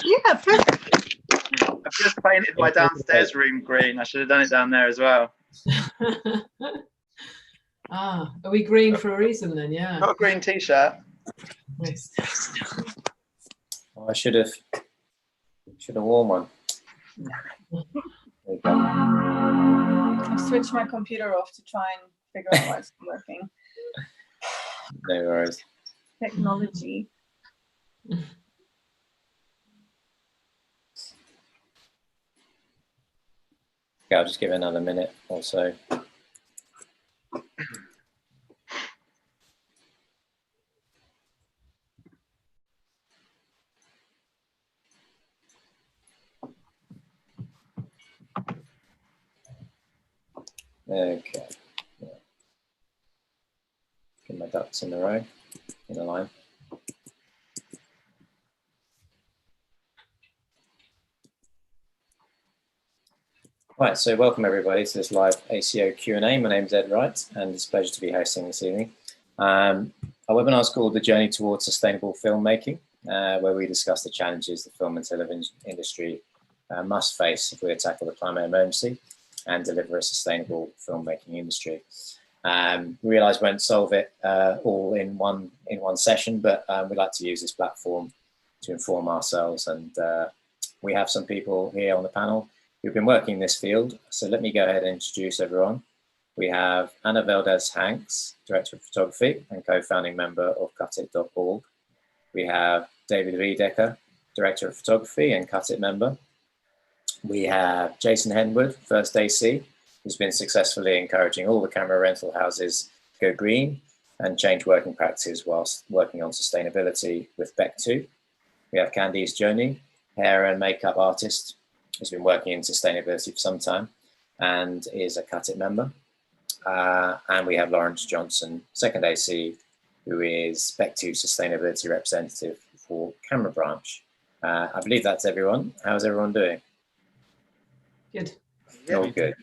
Yeah, perfect. I've just painted my downstairs room green. I should have done it down there as well. Are we green for a reason then? Yeah. Got a green t-shirt. Nice. Oh, I should have worn one. There you go. I've switched my computer off to try and figure out why it's not working. No worries. Technology. Okay, I'll just give it another minute or so. Okay. Yeah. Get my ducks in a row, in a line. Right, so welcome everybody to this live ACO Q&A. My name is Edd Wright, and it's a pleasure to be hosting this evening. Our webinar is called The Journey Towards Sustainable Filmmaking, where we discuss the challenges the film and television industry must face if we tackle the climate emergency and deliver a sustainable filmmaking industry. We realise we won't solve it all in one session, but we'd like to use this platform to inform ourselves. And we have some people here on the panel who've been working in this field. So let me go ahead and introduce everyone. We have Anna Valdez Hanks, Director of Photography and co-founding member of cutit.org. We have David Raedeker, Director of Photography and Cutit member. We have Jason Henwood, First AC, who's been successfully encouraging all the camera rental houses to go green and change working practices whilst working on sustainability with Bectu. We have Khandiz Joni, hair and makeup artist, who's been working in sustainability for some time and is a Cutit member. And we have Laurence Johnson, second AC, who is Bectu sustainability representative for Camera Branch. I believe that's everyone. How's everyone doing? Good. All good.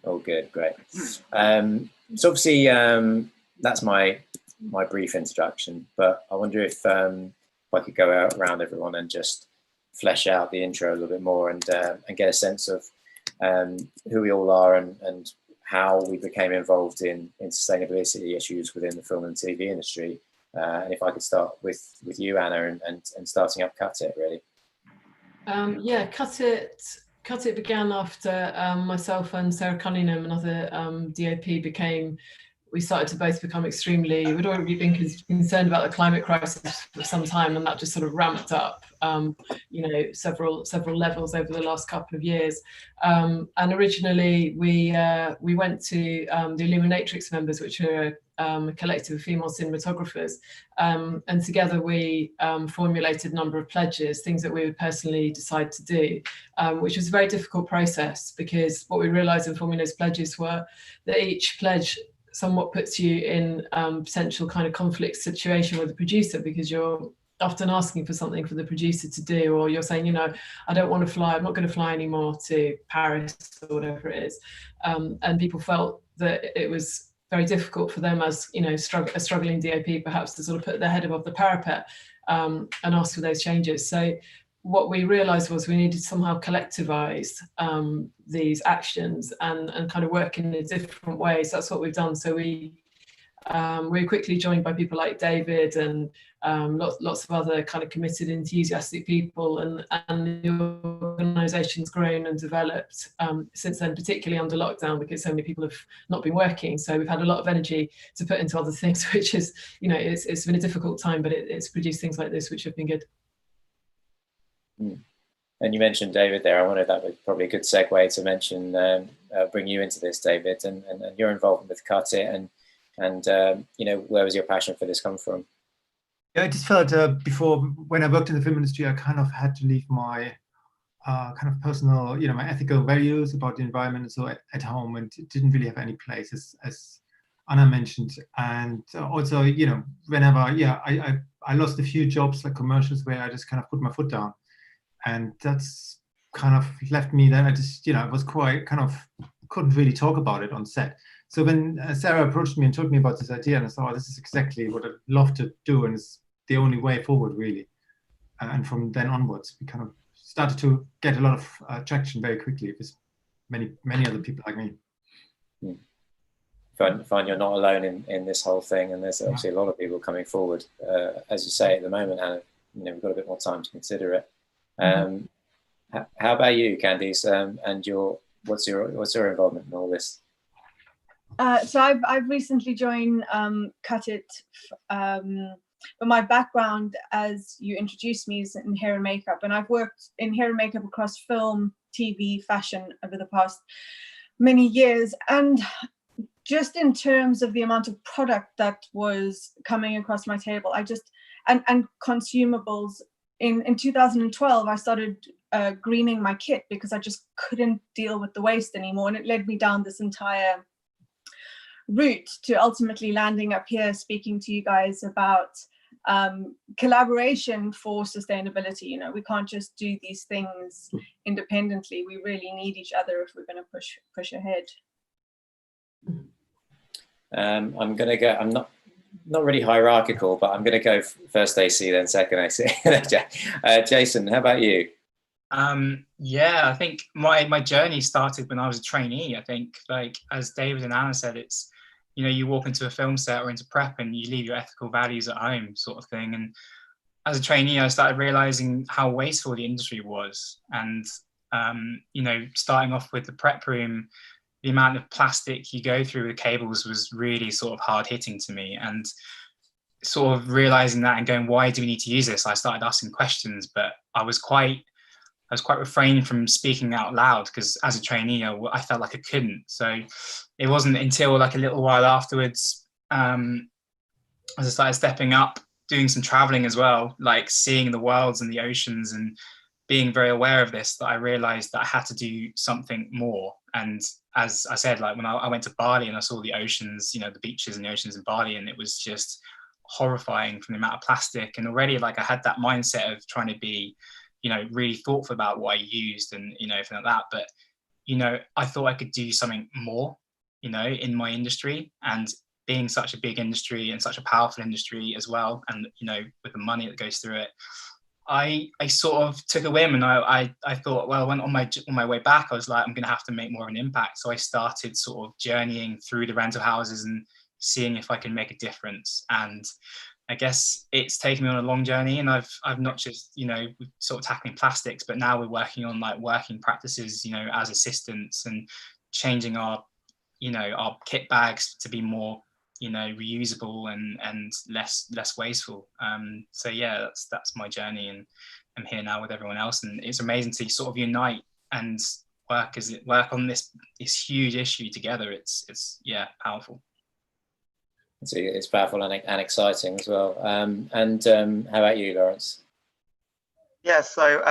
All good. Great. So obviously that's my brief introduction, but I wonder if I could go around everyone and just flesh out the intro a little bit more and get a sense of who we all are and how we became involved in sustainability issues within the film and TV industry. And if I could start with you, Anna, and starting up Cutit, really. Yeah, Cutit began after myself and Sarah Cunningham, another DOP, we started to both become extremely, we'd already been concerned about the climate crisis for some time, and that just sort of ramped up, you know, several levels over the last couple of years. And originally we went to the Illuminatrix members, which are a collective of female cinematographers, and together we formulated a number of pledges, things that we would personally decide to do, which was a very difficult process, because what we realized in forming those pledges were that each pledge somewhat puts you in potential kind of conflict situation with the producer, because you're often asking for something for the producer to do, or you're saying, you know, I don't want to fly, I'm not going to fly anymore to Paris or whatever it is. And people felt that it was very difficult for them as, you know, a struggling DOP perhaps to sort of put their head above the parapet and ask for those changes. So what we realized was we needed to somehow collectivize these actions and kind of work in a different way. So that's what we've done. So we were quickly joined by people like David and lots of other kind of committed, enthusiastic people, and the organization's grown and developed since then, particularly under lockdown, because so many people have not been working. So we've had a lot of energy to put into other things, which is, you know, it's been a difficult time, but it's produced things like this, which have been good. And you mentioned David there. I wondered that was probably a good segue to mention, bring you into this, David, and your involvement with Cutit, and you know, where was your passion for this come from? Yeah, I just felt before, when I worked in the film industry, I kind of had to leave my kind of personal, you know, my ethical values about the environment and so at home, and it didn't really have any place, as Anna mentioned. And also, you know, whenever, yeah, I lost a few jobs, like commercials, where I just kind of put my foot down. And that's kind of left me that I just, you know, I was quite kind of couldn't really talk about it on set. So when Sarah approached me and told me about this idea, and I thought, oh, this is exactly what I'd love to do, and it's the only way forward, really. and from then onwards, we kind of started to get a lot of traction very quickly with many other people like me. Find you're not alone in this whole thing, and there's obviously a lot of people coming forward. As you say at the moment, Anna, we've got a bit more time to consider it. How about you, Khandiz? And what's your involvement in all this? So I've recently joined Cut It, but my background, as you introduced me, is in hair and makeup, and I've worked in hair and makeup across film, TV, fashion over the past many years. And just in terms of the amount of product that was coming across my table, and consumables, in 2012, I started greening my kit because I just couldn't deal with the waste anymore. And it led me down this entire route to ultimately landing up here speaking to you guys about collaboration for sustainability. We can't just do these things independently. We really need each other if we're going to push ahead. I'm going to go, I'm not really hierarchical, but I'm going to go first AC, then second AC. Jason, how about you? Yeah, I think my journey started when I was a trainee. I think, like, as David and Anna said, it's, you walk into a film set or into prep and you leave your ethical values at home, sort of thing. And as a trainee, I started realizing how wasteful the industry was. And, starting off with the prep room, the amount of plastic you go through with cables was really sort of hard hitting to me. And sort of realizing that and going, why do we need to use this? I started asking questions, but I was quite refrained from speaking out loud because as a trainee, I felt like I couldn't. So it wasn't until like a little while afterwards, as I started stepping up, doing some traveling as well, like seeing the worlds and the oceans and being very aware of this, that I realized that I had to do something more. And as I said, like when I went to Bali and I saw the oceans, the beaches and the oceans in Bali, and it was just horrifying from the amount of plastic. And already, like, I had that mindset of trying to be, really thoughtful about what I used and, everything like that. But, I thought I could do something more, in my industry, and being such a big industry and such a powerful industry as well. And, with the money that goes through it, I sort of took a whim, and I thought, well, when on my way back, I was like, I'm going to have to make more of an impact. So I started sort of journeying through the rental houses and seeing if I can make a difference. And I guess it's taken me on a long journey, and I've not just, sort of tackling plastics, but now we're working on like working practices, as assistants, and changing our kit bags to be more, reusable and less wasteful. So yeah, that's my journey, and I'm here now with everyone else, and it's amazing to sort of unite and work on this huge issue together. It's powerful. It's powerful and exciting as well. How about you, Laurence? Yeah, so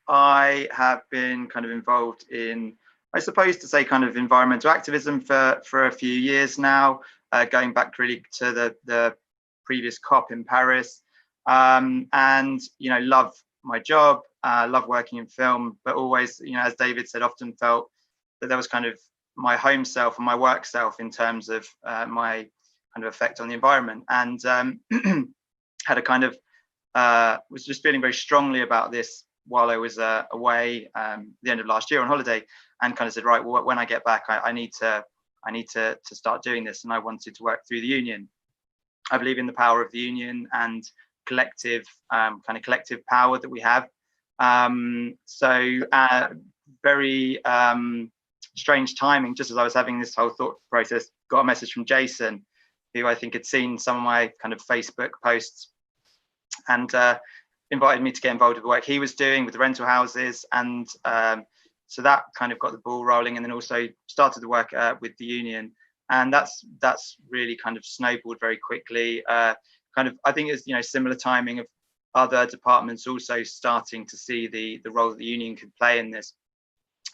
I have been kind of involved in, I suppose to say, kind of environmental activism for a few years now, going back really to the previous COP in Paris, and love my job, love working in film, but always, as David said, often felt that there was kind of my home self and my work self in terms of my kind of effect on the environment, and had a kind of was just feeling very strongly about this while I was away the end of last year on holiday, and kind of said, right, well, when I get back, I need to start doing this, and I wanted to work through the union. I believe in the power of the union and collective power that we have. Very strange timing, just as I was having this whole thought process, got a message from Jason, who I think had seen some of my kind of Facebook posts, and invited me to get involved with the work he was doing with the rental houses. And so that kind of got the ball rolling, and then also started the work with the union. And that's really kind of snowballed very quickly. I think it's similar timing of other departments also starting to see the role that the union could play in this.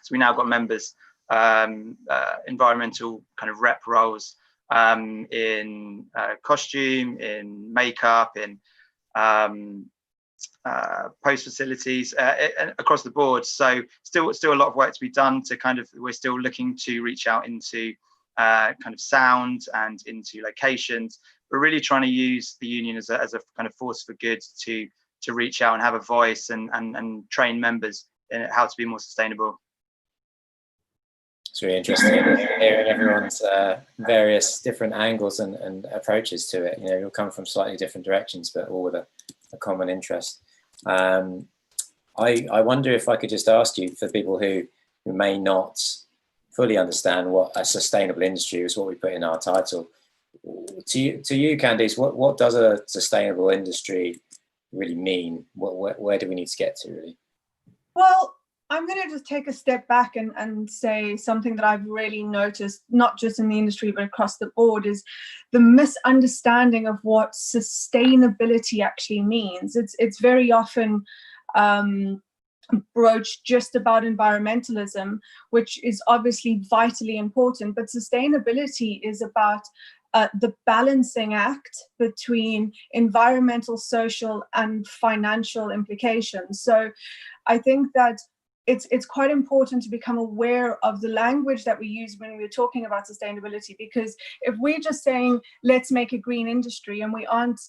So we now got members, environmental kind of rep roles in costume, in makeup, in post facilities, across the board. So still a lot of work to be done to we're still looking to reach out into kind of sound and into locations. We're really trying to use the union as a kind of force for good to to reach out and have a voice and train members in how to be more sustainable. It's really interesting hearing everyone's various different angles and approaches to it. You know, you'll come from slightly different directions, but all with a common interest. I wonder if I could just ask you, for people who may not fully understand what a sustainable industry is, what we put in our title. To you, Khandiz, what does a sustainable industry really mean? Where do we need to get to, really? Well, I'm going to just take a step back and say something that I've really noticed, not just in the industry, but across the board, is the misunderstanding of what sustainability actually means. It's very often broached just about environmentalism, which is obviously vitally important, but sustainability is about the balancing act between environmental, social, and financial implications. So I think that it's quite important to become aware of the language that we use when we're talking about sustainability, because if we're just saying, let's make a green industry, and we aren't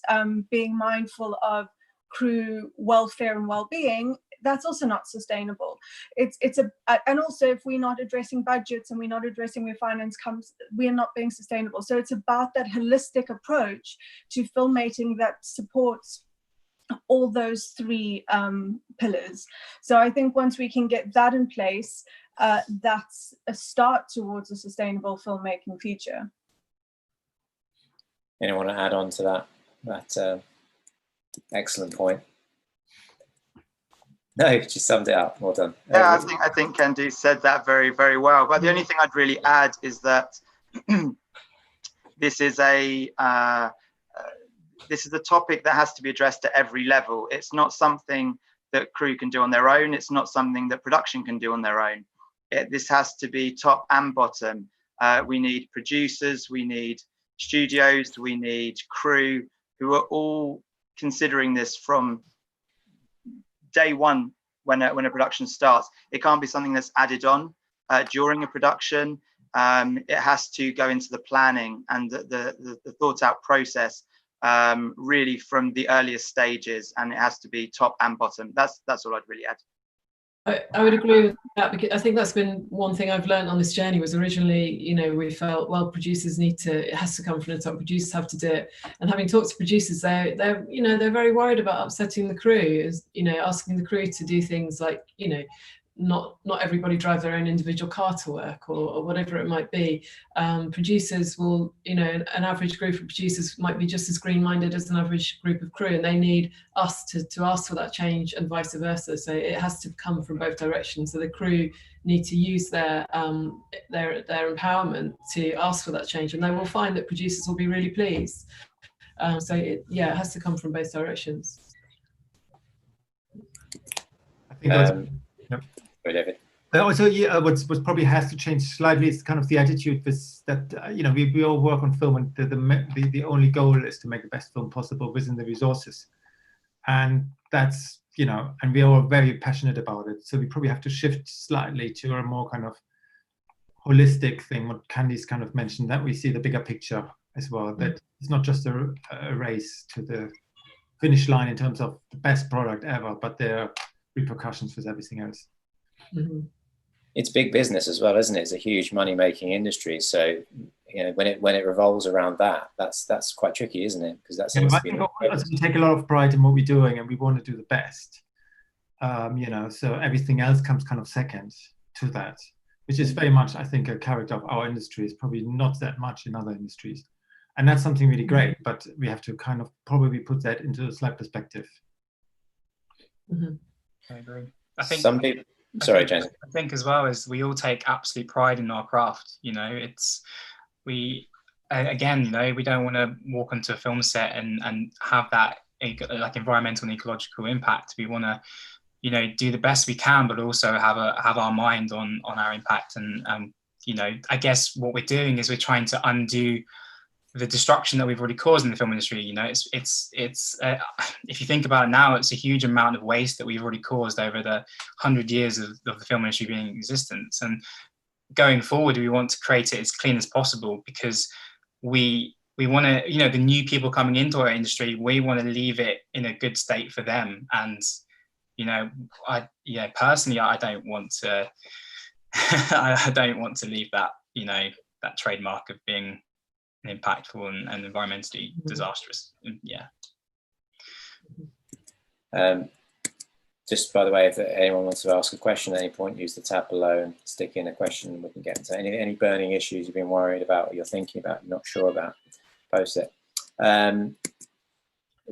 being mindful of crew welfare and well-being, that's also not sustainable. And also, if we're not addressing budgets and we're not addressing where finance comes, we're not being sustainable. So it's about that holistic approach to filmmaking that supports all those three pillars. So I think once we can get that in place, that's a start towards a sustainable filmmaking future. Anyone want to add on to that excellent point? No, you summed it up. Well done. Yeah, I think Khandiz said that very, very well. But the only thing I'd really add is that this is a topic that has to be addressed at every level. It's not something that crew can do on their own. It's not something that production can do on their own. This has to be top and bottom. We need producers, we need studios, we need crew who are all considering this from day one when a production starts. It can't be something that's added on during a production. It has to go into the planning and the thought out process really from the earliest stages, and it has to be top and bottom. That's all I'd really add. I would agree with that, because I think that's been one thing I've learned on this journey. Was originally, you know, we felt, well, producers it has to come from the top, producers have to do it. And having talked to producers, they're you know, they're very worried about upsetting the crew, you know, asking the crew to do things like, you know, not everybody drive their own individual car to work, or whatever it might be. Producers will, you know, an average group of producers might be just as green-minded as an average group of crew, and they need us to ask for that change, and vice versa. So it has to come from both directions. So the crew need to use their empowerment to ask for that change, and they will find that producers will be really pleased. So it has to come from both directions. I think that's, David. Also, what probably has to change slightly is kind of the attitude that you know, we all work on film, and the only goal is to make the best film possible within the resources, and that's, you know, and we are all very passionate about it. So we probably have to shift slightly to a more kind of holistic thing. What Khandiz kind of mentioned, that we see the bigger picture as well. That it's not just a race to the finish line in terms of the best product ever, but there are repercussions with everything else. Mm-hmm. It's big business as well, isn't it? It's a huge money-making industry. So, you know, when it revolves around that, that's quite tricky, isn't it? Because that's we take a lot of pride in what we're doing, and we want to do the best. You know, so everything else comes kind of second to that, which is very much, I think, a character of our industry. Is probably not that much in other industries, and that's something really great. But we have to kind of probably put that into a slight perspective. Mm-hmm. I agree. I think some people. Sorry, Jason. I think as well as we all take absolute pride in our craft. You know, again, you know, we don't want to walk onto a film set and have that like environmental and ecological impact. We want to, you know, do the best we can, but also have our mind on our impact. And you know, I guess what we're doing is we're trying to undo the destruction that we've already caused in the film industry. You know, it's if you think about it now, it's a huge amount of waste that we've already caused over the 100 years of the film industry being in existence. And going forward, we want to create it as clean as possible, because we we want to, you know, the new people coming into our industry, we want to leave it in a good state for them. And, you know, personally, I don't want to, I don't want to leave that, you know, that trademark of being impactful and environmentally disastrous. Yeah. Just by the way, if anyone wants to ask a question at any point, use the tab below and stick in a question, and we can get into any burning issues you've been worried about, or you're thinking about, not sure about, post it. I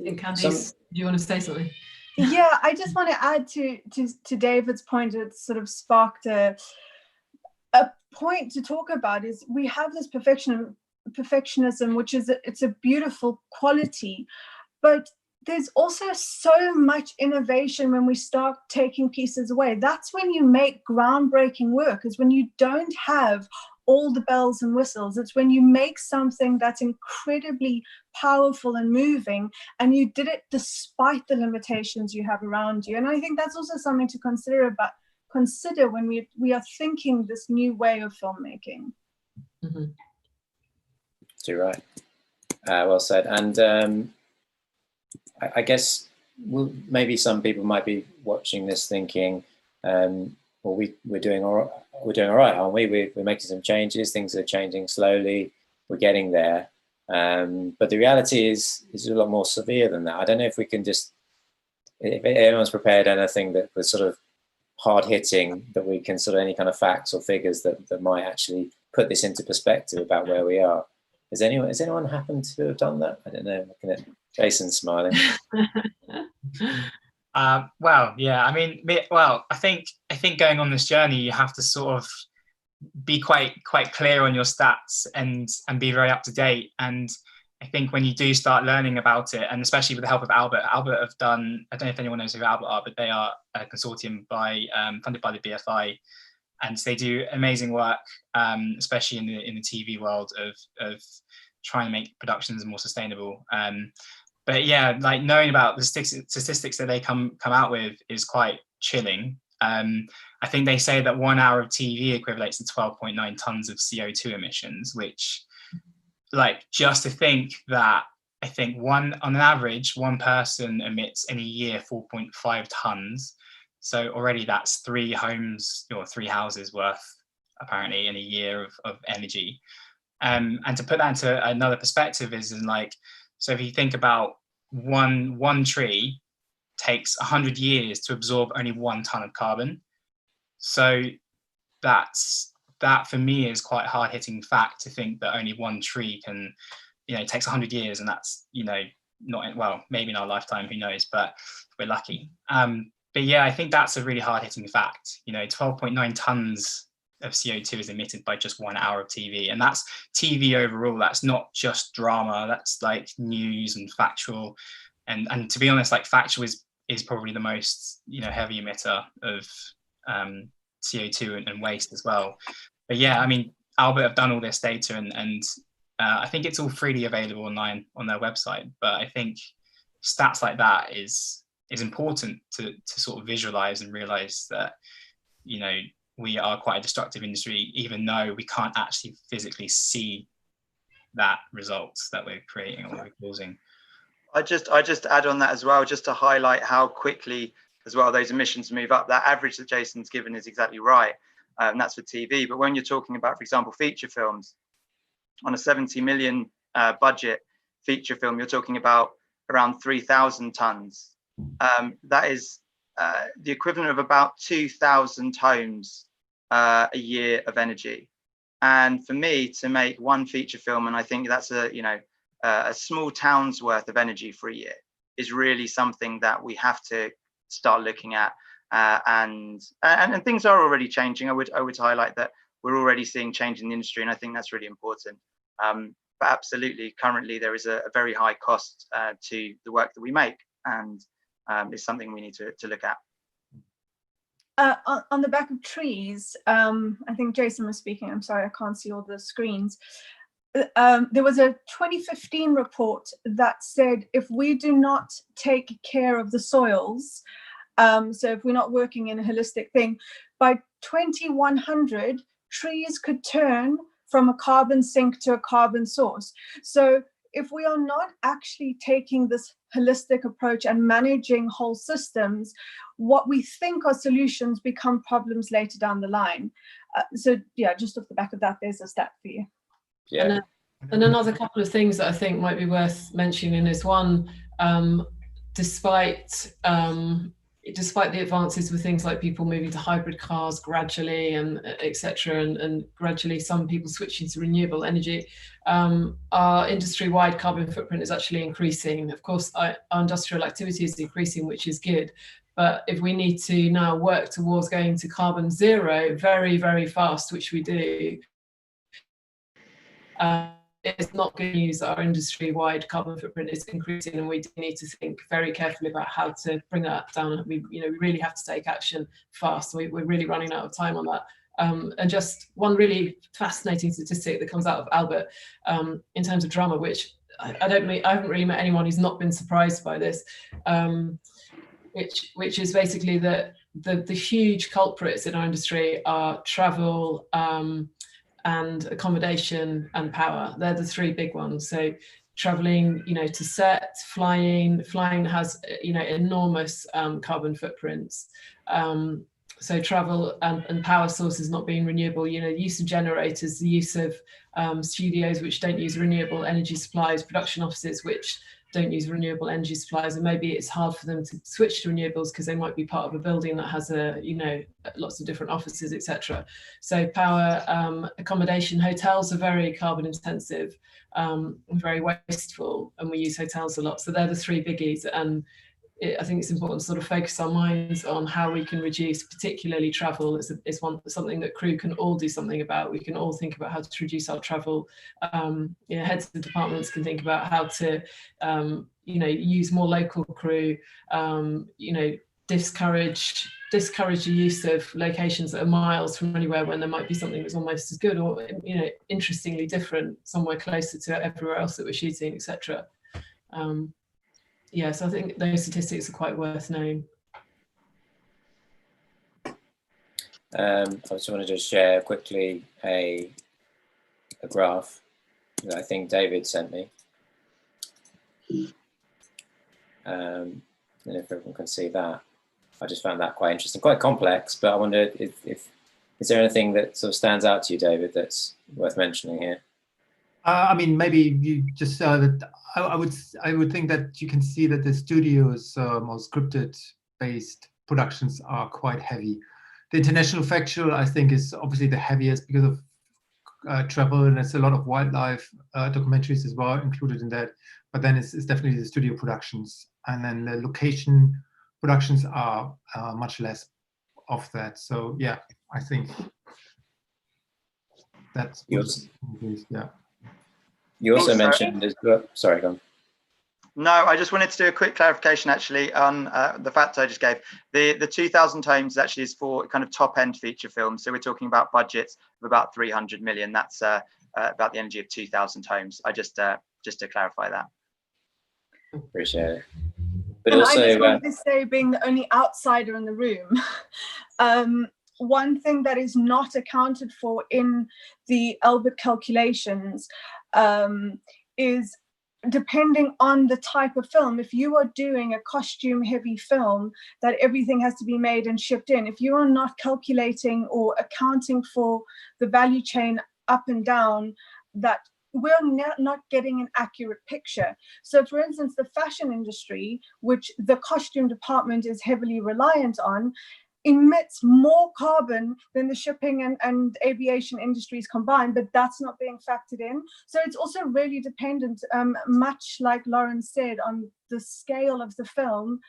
think Khandiz, do you want to say something? Yeah, I just want to add to David's point. It sort of sparked a point to talk about. Is we have this perfectionism, which is it's a beautiful quality, but there's also so much innovation when we start taking pieces away. That's when you make groundbreaking work, is when you don't have all the bells and whistles. It's when you make something that's incredibly powerful and moving, and you did it despite the limitations you have around you. And I think that's also something to consider when we are thinking this new way of filmmaking. Mm-hmm. You're right. Well said. And I guess maybe some people might be watching this thinking, well, we're doing all right, aren't we? We're making some changes. Things are changing slowly. We're getting there. But the reality is a lot more severe than that. I don't know if we can just, if anyone's prepared anything that was sort of hard hitting, that we can sort of any kind of facts or figures that might actually put this into perspective about where we are. Has anyone happened to have done that? I don't know. Looking at Jason smiling. Well, yeah. I mean, well, I think going on this journey, you have to sort of be quite clear on your stats and be very up to date. And I think when you do start learning about it, and especially with the help of Albert have done, I don't know if anyone knows who Albert are, but they are a consortium funded by the BFI. And they do amazing work, especially in the TV world of trying to make productions more sustainable. But yeah, like knowing about the statistics that they come out with is quite chilling. I think they say that 1 hour of TV equates to 12.9 tons of CO2 emissions, which, like, just to think that I think on average, one person emits in a year 4.5 tons. So already that's 3 homes or 3 houses worth, apparently, in a year of energy. And to put that into another perspective is in like, so if you think about one tree takes 100 years to absorb only 1 ton of carbon. So that for me is quite a hard hitting fact, to think that only 1 tree can, it takes 100 years, and that's, not, well, maybe in our lifetime, who knows, but we're lucky. But yeah, I think that's a really hard hitting fact. 12.9 tons of CO2 is emitted by just 1 hour of TV, and that's TV overall. That's not just drama. That's like news and factual, and to be honest, like factual is probably the most heavy emitter of CO2 and waste as well. But yeah, I mean, Albert have done all this data, and I think it's all freely available online on their website. But I think stats like that is important to sort of visualize and realize that we are quite a destructive industry, even though we can't actually physically see that results that we're creating or we're causing. I just add on that as well, just to highlight how quickly as well those emissions move up. That average that Jason's given is exactly right, and that's for TV. But when you're talking about, for example, feature films, on a 70 million budget feature film, you're talking about around 3,000 tons. That is the equivalent of about 2,000 homes a year of energy. And for me to make one feature film, and I think that's a small town's worth of energy for a year, is really something that we have to start looking at. And things are already changing. I would highlight that we're already seeing change in the industry, and I think that's really important. But absolutely, currently there is a very high cost to the work that we make, and it's something we need to look at. On the back of trees, I think Jason was speaking. I'm sorry, I can't see all the screens. There was a 2015 report that said if we do not take care of the soils, so if we're not working in a holistic thing, by 2100, trees could turn from a carbon sink to a carbon source. So if we are not actually taking this holistic approach and managing whole systems, what we think are solutions become problems later down the line. So yeah, just off the back of that, there's a stat for you. Yeah. And another couple of things that I think might be worth mentioning is one, despite the advances with things like people moving to hybrid cars gradually and etc., and gradually some people switching to renewable energy, our industry-wide carbon footprint is actually increasing. Of course, our industrial activity is increasing, which is good. But if we need to now work towards going to carbon zero very, very fast, which we do, it's not good news that our industry-wide carbon footprint is increasing, and we do need to think very carefully about how to bring that down. We really have to take action fast. We're really running out of time on that. And just one really fascinating statistic that comes out of Albert in terms of drama, which I haven't really met anyone who's not been surprised by this, which is basically that the huge culprits in our industry are travel, and accommodation and power. They're the three big ones. So traveling, to set, flying has, enormous carbon footprints. So travel and power sources not being renewable, use of generators, the use of studios which don't use renewable energy supplies, production offices which don't use renewable energy supplies, and maybe it's hard for them to switch to renewables because they might be part of a building that has lots of different offices, etc. So power, accommodation, hotels are very carbon intensive, very wasteful, and we use hotels a lot. So they're the three biggies, and I think it's important to sort of focus our minds on how we can reduce, particularly travel. Is something that crew can all do something about. We can all think about how to reduce our travel. Heads of departments can think about how to, use more local crew. Discourage the use of locations that are miles from anywhere when there might be something that's almost as good or interestingly different somewhere closer to everywhere else that we're shooting, etc. So I think those statistics are quite worth knowing. I just wanted to share quickly a graph that I think David sent me. I don't know if everyone can see that. I just found that quite interesting, quite complex, but I wondered if is there anything that sort of stands out to you, David, that's worth mentioning here? Maybe you just that I would think that you can see that the studio's more scripted-based productions are quite heavy. The international factual, I think, is obviously the heaviest because of travel, and there's a lot of wildlife documentaries as well included in that. But then it's definitely the studio productions, and then the location productions are much less of that. So yeah, I think that's yeah. You also mentioned as well. Sorry, go on. No, I just wanted to do a quick clarification actually on the fact I just gave. The 2,000 homes actually is for kind of top end feature films. So we're talking about budgets of about 300 million. That's about the energy of 2,000 homes. I just to clarify that. Appreciate it. But and also, I just wanted to say, being the only outsider in the room, one thing that is not accounted for in the Albert calculations is depending on the type of film. If you are doing a costume heavy film that everything has to be made and shipped in, if you are not calculating or accounting for the value chain up and down, that we're not getting an accurate picture. So for instance, the fashion industry, which the costume department is heavily reliant on, emits more carbon than the shipping and aviation industries combined, but that's not being factored in. So it's also really dependent, much like Laurence said, on the scale of the film,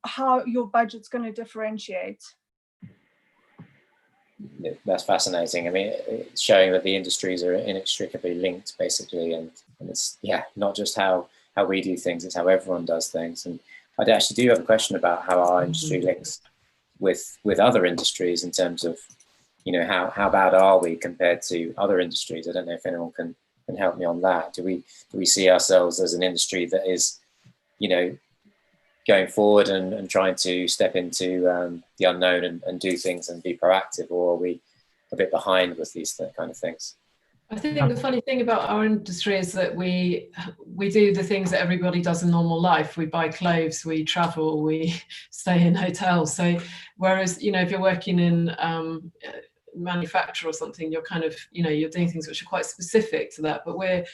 how your budget's going to differentiate. That's fascinating. I mean, it's showing that the industries are inextricably linked, basically, and it's not just how we do things, it's how everyone does things. And I actually do have a question about how our industry links with other industries in terms of, how bad are we compared to other industries? I don't know if anyone can help me on that. Do we see ourselves as an industry that is, going forward and trying to step into the unknown and do things and be proactive, or are we a bit behind with these kind of things? I think the funny thing about our industry is that we do the things that everybody does in normal life. We buy clothes, we travel, we stay in hotels. So whereas, you know, if you're working in manufacture or something, you're kind of, you know, you're doing things which are quite specific to that. But we're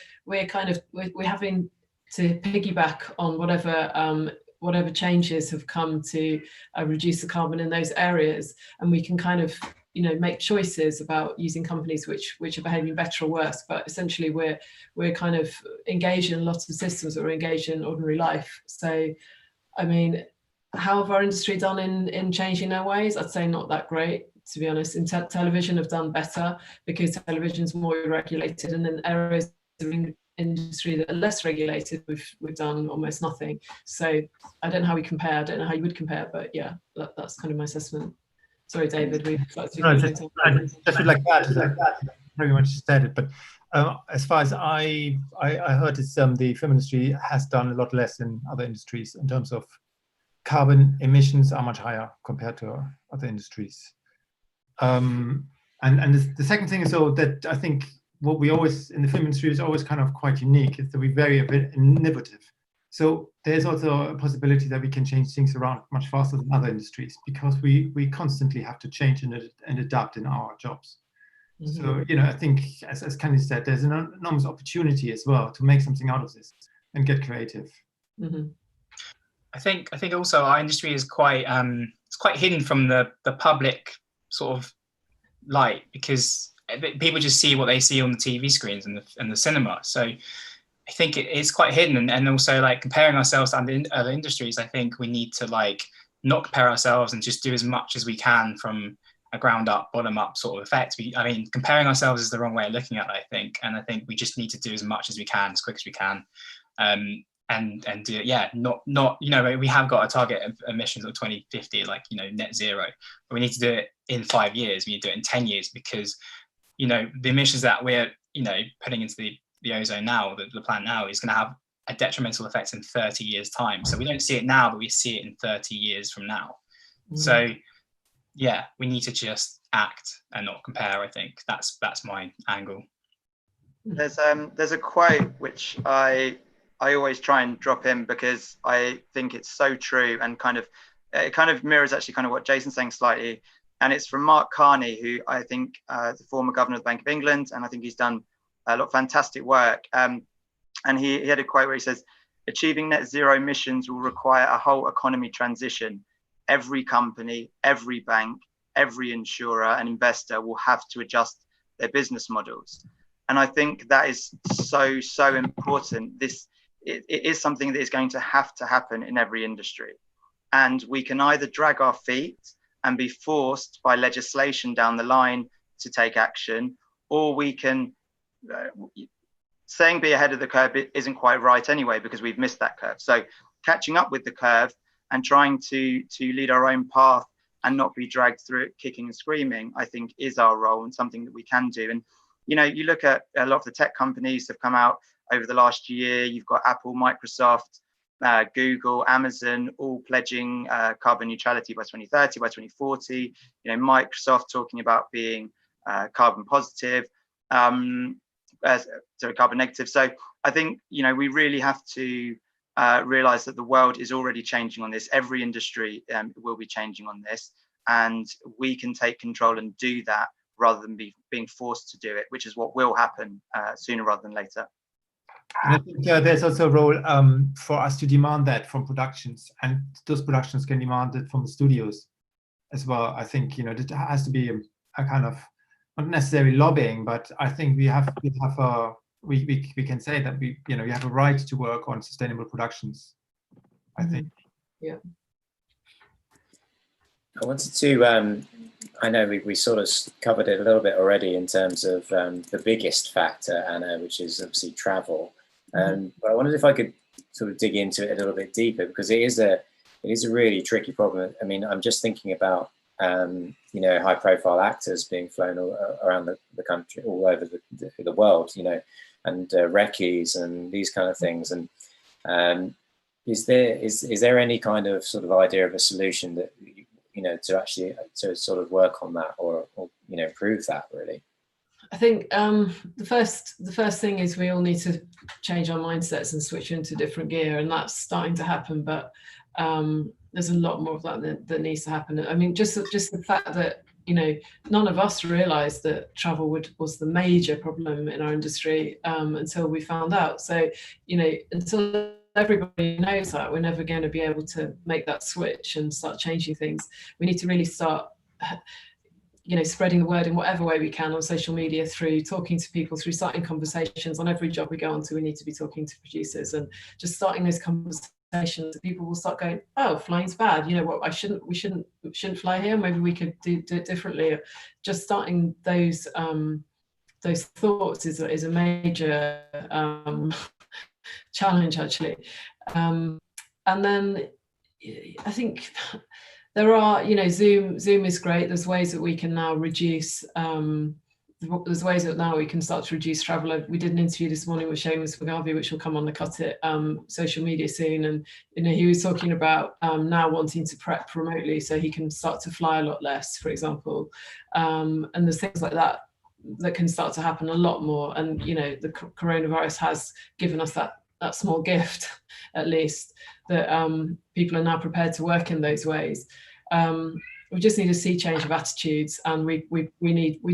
having to piggyback on whatever changes have come to reduce the carbon in those areas, and we can kind of, you know, make choices about using companies which are behaving better or worse. But essentially we're kind of engaged in lots of systems that are engaged in ordinary life. So I mean, how have our industry done in changing their ways? I'd say not that great, to be honest. In television have done better because television's more regulated, and in areas of industry that are less regulated, we've done almost nothing. So I don't know how we compare. I don't know how you would compare, but yeah, that's kind of my assessment. Sorry, David. I just would like that. Very much said it, but as far as I heard, it's the film industry has done a lot less in other industries in terms of carbon emissions are much higher compared to other industries. And the second thing is though that I think what we always in the film industry is always kind of quite unique is that we're very a bit innovative. So there's also a possibility that we can change things around much faster than other industries because we constantly have to change and adapt in our jobs. Mm-hmm. So, you know, I think as Khandiz said, there's an enormous opportunity as well to make something out of this and get creative. Mm-hmm. I think also our industry is quite it's quite hidden from the public sort of light because people just see what they see on the TV screens and the cinema. So I think it is quite hidden, and also like comparing ourselves to other industries. I think we need to like not compare ourselves and just do as much as we can from a ground up, bottom up sort of effect. I mean, comparing ourselves is the wrong way of looking at it, I think, and I think we just need to do as much as we can, as quick as we can, and do it. Yeah, not you know, we have got a target of emissions of 2050, like, you know, net zero, but we need to do it in 5 years. We need to do it in 10 years because, you know, the emissions that we're, you know, putting into the ozone now, the planet now, is going to have a detrimental effect in 30 years time. So we don't see it now, but we see it in 30 years from now. So yeah, we need to just act and not compare. I think that's my angle. There's a quote which I always try and drop in because I think it's so true, and it kind of mirrors actually kind of what Jason's saying slightly, and it's from Mark Carney, who I think is the former governor of the Bank of England, and I think he's done a lot of fantastic work. And he had a quote where he says, "Achieving net zero emissions will require a whole economy transition. Every company, every bank, every insurer and investor will have to adjust their business models." And I think that is so important. It is something that is going to happen in every industry. And we can either drag our feet and be forced by legislation down the line to take action, or we can, saying be ahead of the curve isn't quite right anyway, because we've missed that curve. So catching up with the curve and trying to lead our own path and not be dragged through it kicking and screaming, I think is our role and something that we can do. And, you know, you look at a lot of the tech companies that have come out over the last year. You've got Apple, Microsoft, Google, Amazon, all pledging carbon neutrality by 2030, by 2040. You know, Microsoft talking about being carbon positive, carbon negative. So I think, you know, we really have to realize that the world is already changing on this. Every industry will be changing on this, and we can take control and do that rather than being forced to do it, which is what will happen sooner rather than later. And I think there's also a role for us to demand that from productions, and those productions can demand it from the studios as well. I think, you know, it has to be a kind of, not necessarily lobbying, but I think we can say that we have a right to work on sustainable productions, I think. Yeah. I wanted to, I know we sort of covered it a little bit already in terms of the biggest factor, Anna, which is obviously travel. But I wondered if I could sort of dig into it a little bit deeper, because it is a really tricky problem. I mean, I'm just thinking about, you know, high-profile actors being flown around the country, all over the world, you know, and recce's and these kind of things. And is there any kind of sort of idea of a solution that, you know, to sort of work on that or you know, improve that really? I think the first thing is we all need to change our mindsets and switch into different gear, and that's starting to happen. But there's a lot more of that needs to happen. I mean, just the fact that, you know, none of us realised that travel was the major problem in our industry until we found out. So, you know, until everybody knows that, we're never going to be able to make that switch and start changing things. We need to really start, you know, spreading the word in whatever way we can on social media, through talking to people, through starting conversations. On every job we go on to, we need to be talking to producers and just starting those conversations. People will start going, oh, flying's bad, you know what, we shouldn't fly here, maybe we could do it differently. Just starting those thoughts is a major challenge, actually. And then I think there are, you know, Zoom is great. There's ways that we can now reduce, there's ways that now we can start to reduce travel. We did an interview this morning with Seamus McGarvey, which will come on the Cut It social media soon. And, you know, he was talking about now wanting to prep remotely so he can start to fly a lot less, for example. And there's things like that can start to happen a lot more. And, you know, the coronavirus has given us that small gift, at least, that people are now prepared to work in those ways. We just need a sea change of attitudes, and we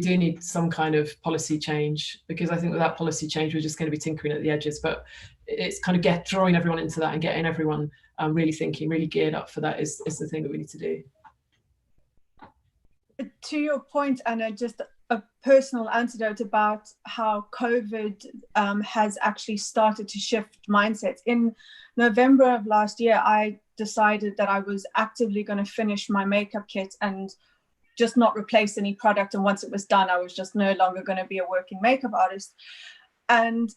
do need some kind of policy change, because I think without policy change, we're just going to be tinkering at the edges. But it's kind of drawing everyone into that and getting everyone really thinking, really geared up for that is the thing that we need to do. To your point, Anna, just a personal anecdote about how COVID has actually started to shift mindsets. In November of last year, I decided that I was actively going to finish my makeup kit and just not replace any product. And once it was done, I was just no longer going to be a working makeup artist. And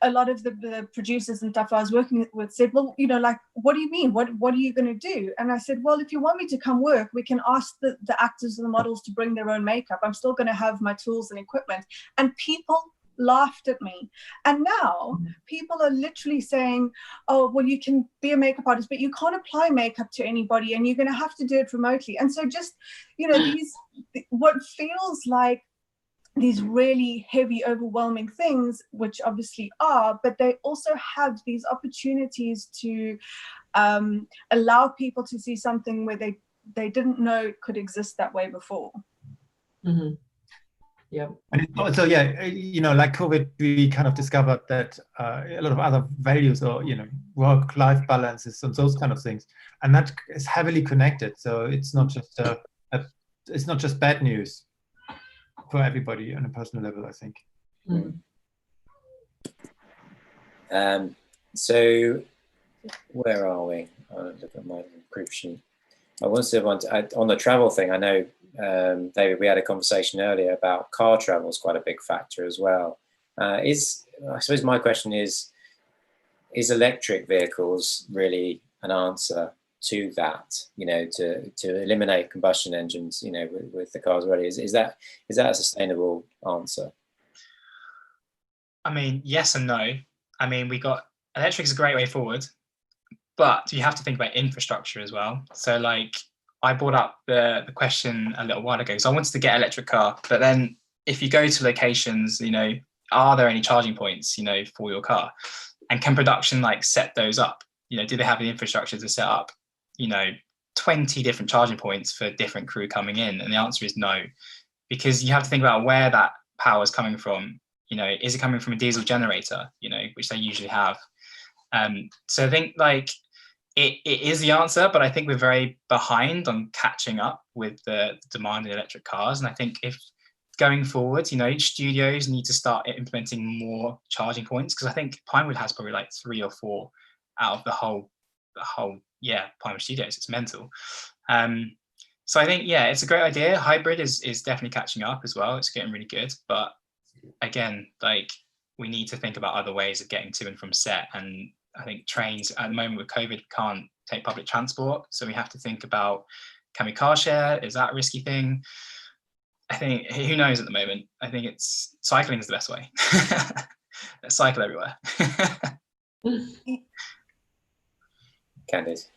a lot of the producers and stuff I was working with said, well, you know, like, what do you mean? What are you going to do? And I said, well, if you want me to come work, we can ask the actors and the models to bring their own makeup. I'm still going to have my tools and equipment. And people laughed at me. And now people are literally saying, oh, well, you can be a makeup artist, but you can't apply makeup to anybody, and you're going to have to do it remotely. And so just, you know, these, what feels like these really heavy, overwhelming things, which obviously are, but they also have these opportunities to allow people to see something where they didn't know it could exist that way before. Mm-hmm. Yeah. And also, yeah, you know, like COVID, we kind of discovered that a lot of other values, or, you know, work-life balances and those kind of things, and that is heavily connected. So it's not just it's not just bad news for everybody on a personal level, I think. So where are we? I'll look at my proof sheet. I want to on the travel thing. I know, David, we had a conversation earlier about car travel is quite a big factor as well. I suppose my question is electric vehicles really an answer to that, you know, to eliminate combustion engines, you know, with the cars already? Is that a sustainable answer? I mean, yes and no. I mean, electric is a great way forward, but you have to think about infrastructure as well. So, like, I brought up the question a little while ago. So I wanted to get an electric car, but then if you go to locations, you know, are there any charging points, you know, for your car? And can production like set those up? You know, do they have the infrastructure to set up, you know, 20 different charging points for different crew coming in? And the answer is no, because you have to think about where that power is coming from. You know, is it coming from a diesel generator, you know, which they usually have? So I think like it is the answer, but I think we're very behind on catching up with the demand in electric cars. And I think if going forward, you know, each studios need to start implementing more charging points, because I think Pinewood has probably like 3 or 4 out of the whole Pinewood Studios. It's mental. So I think, yeah, it's a great idea. Hybrid is definitely catching up as well. It's getting really good. But again, like, we need to think about other ways of getting to and from set. And I think trains at the moment with COVID can't take public transport. So we have to think about, can we car share? Is that a risky thing? I think, who knows at the moment? I think cycling is the best way. Let's cycle everywhere. Khandiz.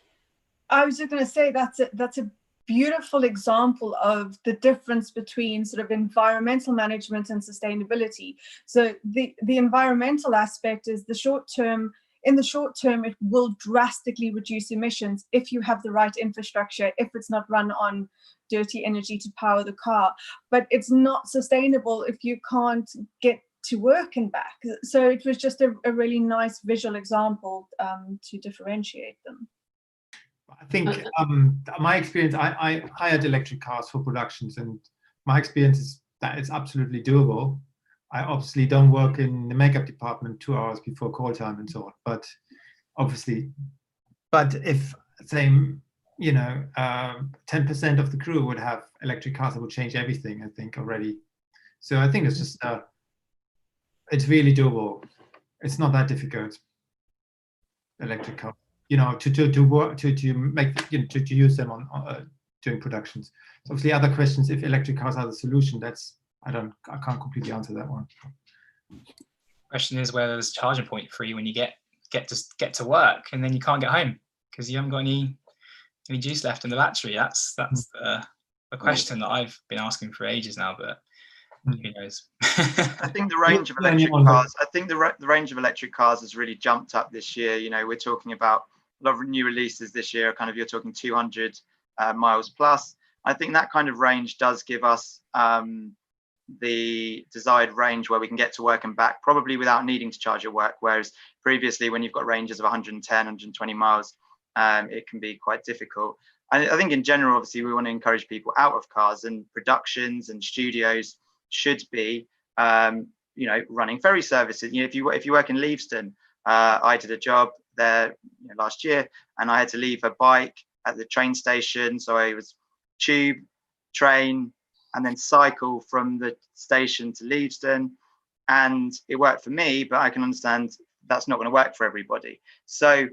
I was just going to say that's a beautiful example of the difference between sort of environmental management and sustainability. So the environmental aspect is in the short term, it will drastically reduce emissions if you have the right infrastructure, if it's not run on dirty energy to power the car. But it's not sustainable if you can't get to work and back. So it was just a really nice visual example to differentiate them. I think my experience, I hired electric cars for productions, and my experience is that it's absolutely doable. I obviously don't work in the makeup department 2 hours before call time and so on, but obviously, if say, 10% of the crew would have electric cars, it would change everything, I think, already. So I think it's just, it's really doable. It's not that difficult, electric cars, to work, to make, to use them on during productions. So obviously other questions, if electric cars are the solution, I can't completely answer that one. Question is whether there's a charging point for you when you get to work and then you can't get home because you haven't got any juice left in the battery. That's the question that I've been asking for ages now, but who knows? I think the range of electric cars. I think the range of electric cars has really jumped up this year. We're talking about a lot of new releases this year. Kind of, you're talking 200 miles plus. I think that kind of range does give us the desired range where we can get to work and back, probably without needing to charge at work. Whereas previously, when you've got ranges of 110, 120 miles, it can be quite difficult. I think in general, obviously, we want to encourage people out of cars, and productions and studios should be, running ferry services. If you work in Leavesden, I did a job there last year, and I had to leave a bike at the train station. So I was tube, train, and then cycle from the station to Leavesden, and it worked for me, but I can understand that's not going to work for everybody. So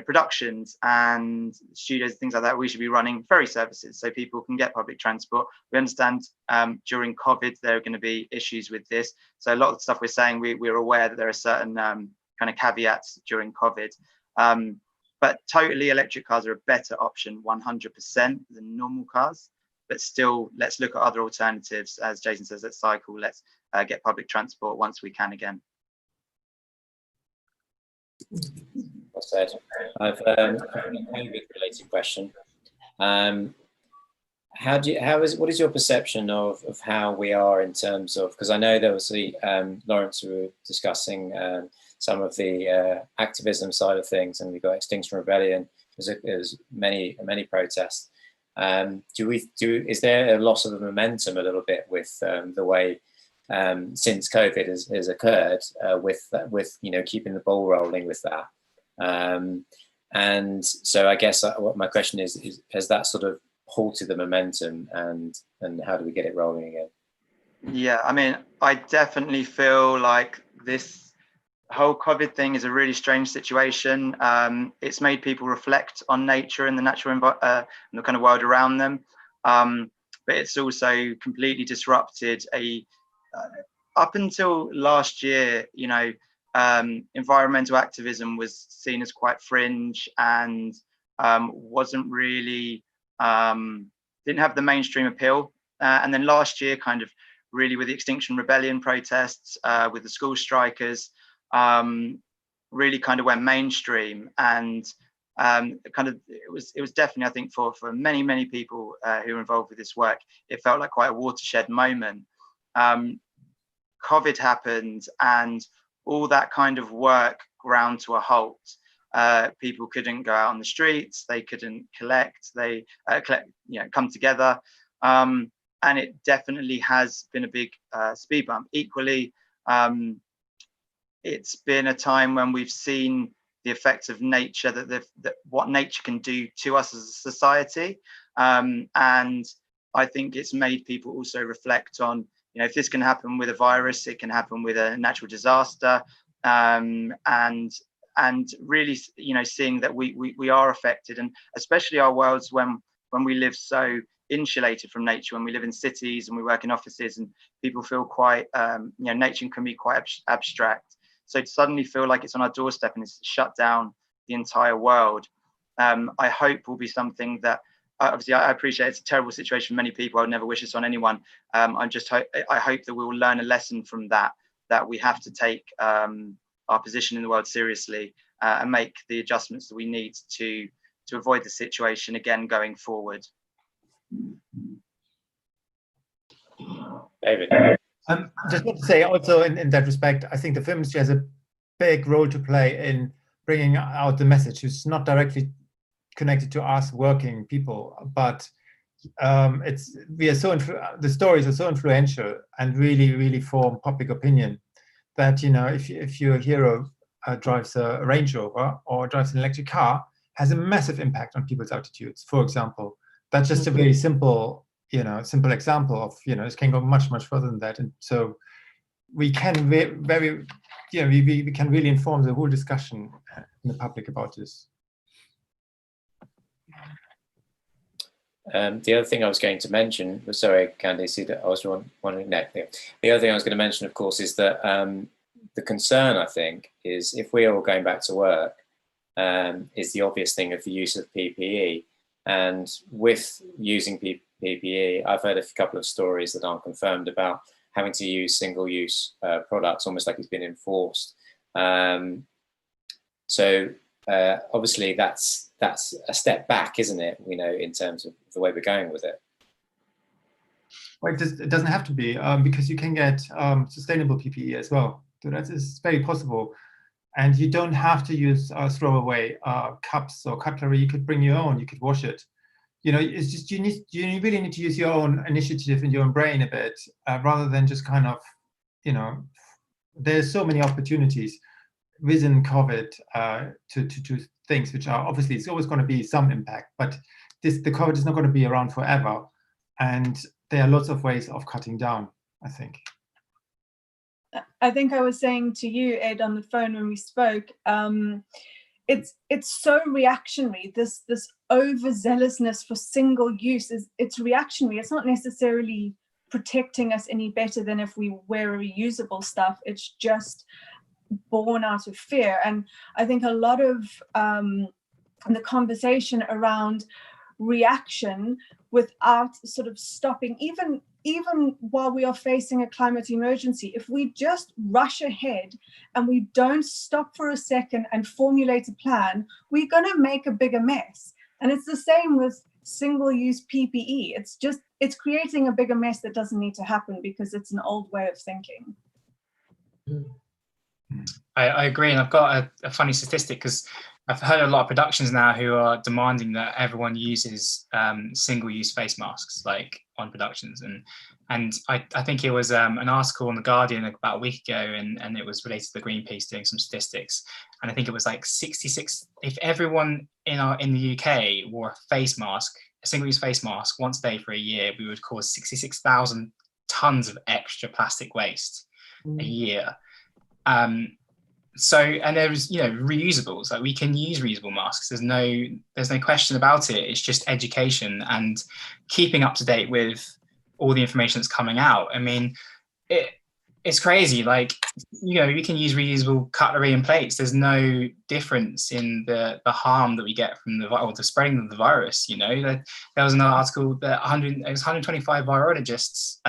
productions and studios, things like that, we should be running ferry services so people can get public transport. We understand during COVID there are going to be issues with this, so a lot of the stuff we're saying, we're aware that there are certain kind of caveats during COVID, but totally electric cars are a better option 100% than normal cars. But still, let's look at other alternatives. As Jason says, let's cycle, let's get public transport once we can again. Well said. I've a COVID-related question. What is your perception of how we are in terms of, because I know there was Laurence, we were discussing some of the activism side of things, and we've got Extinction Rebellion. There's many protests. Is there a loss of momentum a little bit with the way since COVID has occurred with keeping the ball rolling with that, and so I guess what my question is has that sort of halted the momentum, and how do we get it rolling again? Yeah, I mean, I definitely feel like this whole COVID thing is a really strange situation. It's made people reflect on nature and the natural and the kind of world around them, but it's also completely disrupted up until last year, environmental activism was seen as quite fringe and wasn't really didn't have the mainstream appeal, and then last year, kind of really with the Extinction Rebellion protests, with the school strikers, really kind of went mainstream, and it was definitely, I think, for many people who were involved with this work, it felt like quite a watershed moment. COVID happened, and all that kind of work ground to a halt. People couldn't go out on the streets, they couldn't come together, and it definitely has been a big speed bump. Equally, it's been a time when we've seen the effects of nature, that what nature can do to us as a society, and I think it's made people also reflect on, if this can happen with a virus, it can happen with a natural disaster, and really, seeing that we are affected, and especially our worlds when we live so insulated from nature, when we live in cities and we work in offices, and people feel quite, nature can be quite abstract. So to suddenly feel like it's on our doorstep and it's shut down the entire world, I hope will be something that obviously I appreciate it's a terrible situation for many people. I would never wish this on anyone. I hope that we will learn a lesson from that we have to take our position in the world seriously and make the adjustments that we need to avoid the situation again going forward. David. Just want to say also in that respect, I think the film industry has a big role to play in bringing out the message. It's not directly connected to us working people, but the stories are so influential and really form public opinion that, you know, if your hero drives a Range Rover or drives an electric car, has a massive impact on people's attitudes, for example. That's just a very simple example of, you know, it can go much further than that. And so we can we can really inform the whole discussion in the public about this. The other thing I was going to mention, sorry, Khandiz, I was wondering next. The other thing I was going to mention, of course, is that the concern, I think, is if we are all going back to work, is the obvious thing of the use of PPE. And with using PPE, I've heard a couple of stories that aren't confirmed about having to use single-use products, almost like it's been enforced. So obviously that's a step back, isn't it? You know, in terms of the way we're going with it. Well, it doesn't have to be, because you can get sustainable PPE as well. So that is very possible. And you don't have to use throwaway cups or cutlery. You could bring your own. You could wash it. You know, it's just you really need to use your own initiative in your own brain a bit, rather than just kind of, you know, there's so many opportunities within COVID to things which are obviously, it's always going to be some impact, but the COVID is not going to be around forever, and there are lots of ways of cutting down, I think. I think I was saying to you, Ed, on the phone when we spoke, it's so reactionary. This overzealousness for single use it's reactionary. It's not necessarily protecting us any better than if we wear reusable stuff. It's just born out of fear. And I think a lot of the conversation around reaction without sort of stopping, even while we are facing a climate emergency, if we just rush ahead and we don't stop for a second and formulate a plan, we're going to make a bigger mess. And it's the same with single-use PPE. It's creating a bigger mess that doesn't need to happen because it's an old way of thinking. I agree, and I've got a funny statistic, because I've heard a lot of productions now who are demanding that everyone uses single-use face masks, like on productions, and I think it was an article on The Guardian about a week ago, and it was related to the Greenpeace doing some statistics, and I think it was like 66. If everyone in the UK wore a face mask, a single-use face mask once a day for a year, we would cause 66,000 tons of extra plastic waste a year. So, and there's, you know, reusables, like we can use reusable masks. There's no question about it. It's just education and keeping up to date with all the information that's coming out. I mean, it's crazy. Like, you know, we can use reusable cutlery and plates. There's no difference in the harm that we get from the spreading of the virus. You know, there was another article that 125 virologists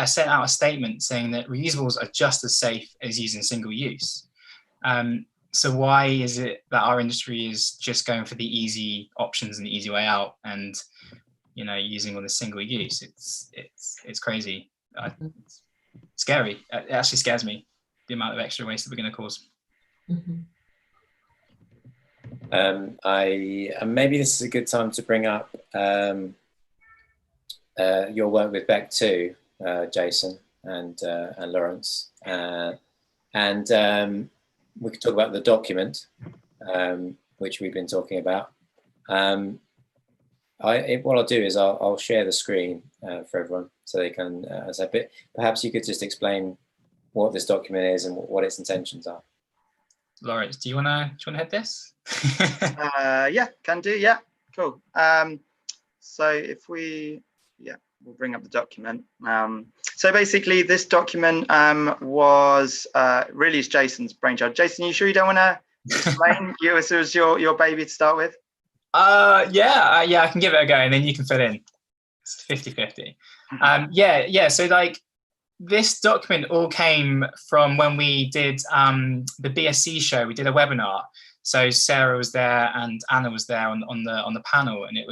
sent out a statement saying that reusables are just as safe as using single use. So why is it that our industry is just going for the easy options and the easy way out, and, you know, using all the single use? It's crazy. It's scary. It actually scares me, the amount of extra waste that we're going to cause. Maybe this is a good time to bring up your work with Bectu, Jason and Laurence, and we could talk about the document, which we've been talking about. What I'll do is I'll share the screen for everyone so they can, but perhaps you could just explain what this document is and what its intentions are. Laurence, do you wanna hit this? Yeah, can do. Yeah, cool. So if we'll bring up the document. So basically, this document was really is Jason's brainchild. Jason, you sure you don't want to explain? It was your baby to start with. Yeah, I can give it a go, and then you can fill in. It's 50-50. Yeah. So like, this document all came from when we did the BSc show. We did a webinar. So Sarah was there and Anna was there on the panel, and it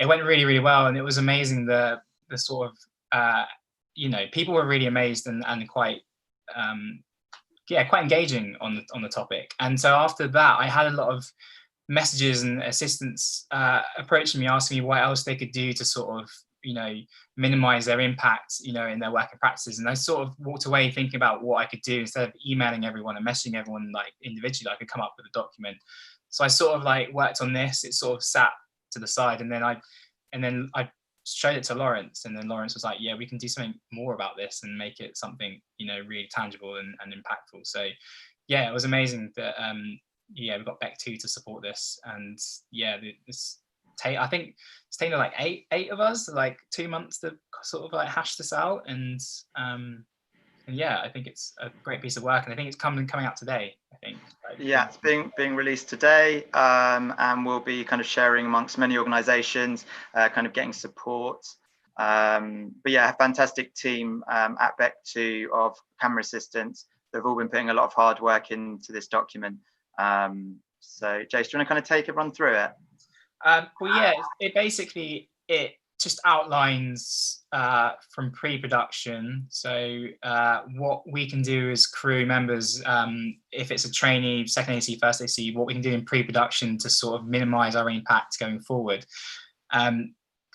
went really, really well, and it was amazing. The sort of people were really amazed and quite quite engaging on the topic. And so after that, I had a lot of messages and assistants approaching me, asking me what else they could do to sort of minimize their impact in their working practices. And I sort of walked away thinking about what I could do. Instead of emailing everyone and messaging everyone like individually, I could come up with a document. So I sort of like worked on this. It sort of sat to the side, and then I showed it to Laurence, and then Laurence was like, yeah, we can do something more about this and make it something really tangible and impactful. So yeah, it was amazing that we got Bectu to support this. And yeah, I think it's taken like eight of us like 2 months to sort of like hash this out. And yeah, I think it's a great piece of work, and I think it's coming out today, I think. Yeah, it's being released today, and we'll be kind of sharing amongst many organizations, kind of getting support. But yeah, a fantastic team at Bectu of camera assistants. They've all been putting a lot of hard work into this document. So Jace, do you want to kind of take a run through it? Well, yeah, it basically just outlines from pre-production. So what we can do as crew members, if it's a trainee, second AC, first AC, what we can do in pre-production to sort of minimize our impact going forward.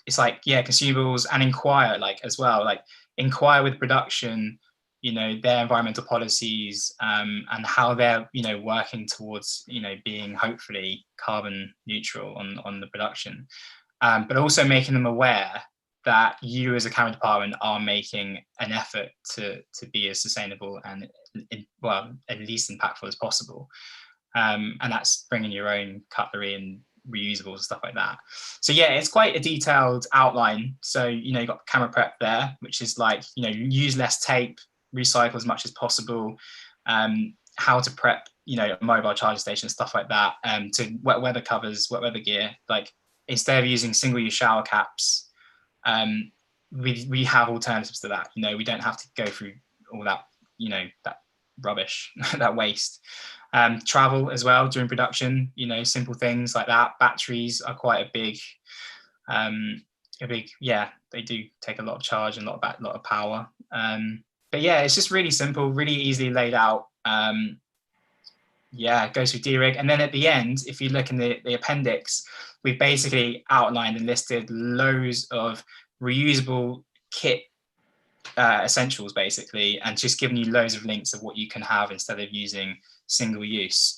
It's like, yeah, consumables, and inquire as well, like inquire with production, their environmental policies, and how they're, working towards, being hopefully carbon neutral on the production. But also making them aware that you as a camera department are making an effort to be as sustainable and, well, at least impactful as possible. And that's bringing your own cutlery and reusables and stuff like that. So yeah, it's quite a detailed outline. So, you've got camera prep there, which is like, use less tape, recycle as much as possible, how to prep, a mobile charger station, stuff like that, to wet weather covers, wet weather gear, like, instead of using single-use shower caps, we have alternatives to that. We don't have to go through all that, that rubbish, that waste. Travel as well during production, simple things like that. Batteries are quite a big, they do take a lot of charge and a lot of power. But yeah, it's just really simple, really easily laid out. It goes through D-Rig. And then at the end, if you look in the appendix, we've basically outlined and listed loads of reusable kit essentials, basically, and just given you loads of links of what you can have instead of using single use.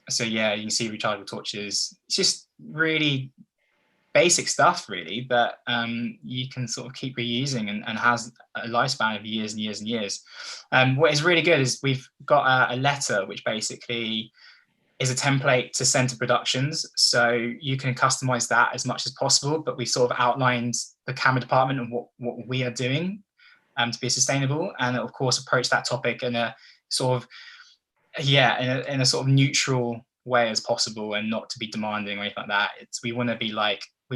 So yeah, you can see rechargeable torches. It's just really basic stuff, really, but you can sort of keep reusing and has a lifespan of years and years and years. What is really good is we've got a letter which basically is a template to send to productions, so you can customize that as much as possible, but we sort of outlined the camera department and what we are doing to be sustainable, and of course approach that topic in a sort of in a sort of neutral way as possible, and not to be demanding or anything like that. We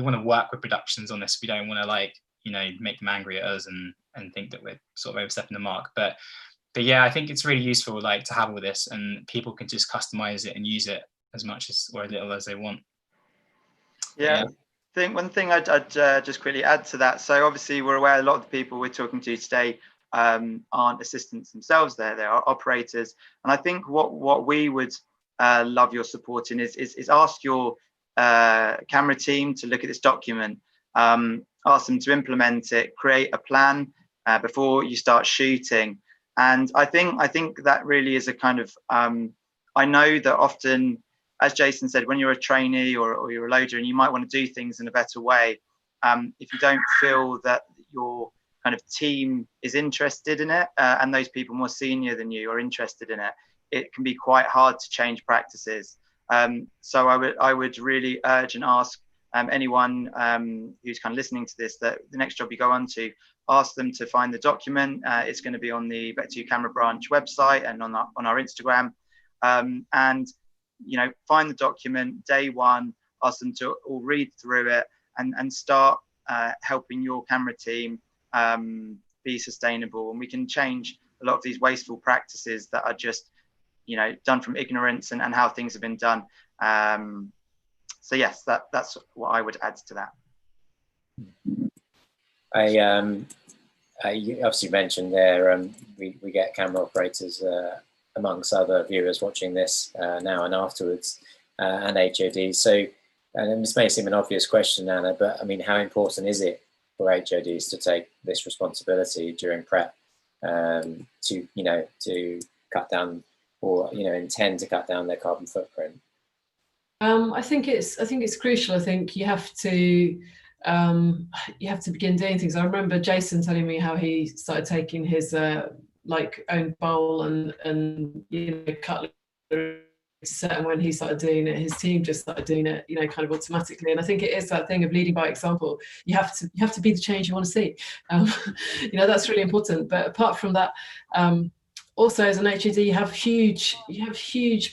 want to work with productions on this. We don't want to make them angry at us and think that we're sort of overstepping the mark. But yeah, I think it's really useful to have all this, and people can just customize it and use it as much or as little as they want. Yeah. I think one thing I'd just quickly add to that. So obviously we're aware a lot of the people we're talking to today aren't assistants themselves. They are operators. And I think what we would love your support in is ask your camera team to look at this document, ask them to implement it, create a plan before you start shooting. And I think that really is a kind of, I know that often, as Jason said, when you're a trainee or you're a loader and you might want to do things in a better way, if you don't feel that your kind of team is interested in it, and those people more senior than you are interested in it, it can be quite hard to change practices. So I would really urge and ask anyone who's kind of listening to this, that the next job you go on to, ask them to find the document. It's going to be on the Bectu Camera Branch website and on our Instagram. And find the document day one, ask them to all read through it and start helping your camera team be sustainable. And we can change a lot of these wasteful practices that are just, you know, done from ignorance and how things have been done. So yes, that's what I would add to that. You obviously mentioned there, we get camera operators amongst other viewers watching this now and afterwards, and HODs. So, and this may seem an obvious question, Anna, but I mean, how important is it for HODs to take this responsibility during prep, to, you know, to cut down, or, you know, intend to cut down their carbon footprint? I think it's crucial. I think you have to begin doing things. I remember Jason telling me how he started taking his like own bowl and you know, cutlery, and when he started doing it, his team just started doing it, you know, kind of automatically. And I think it is that thing of leading by example. You have to be the change you want to see. You know, that's really important. But apart from that, also as an HOD, you have huge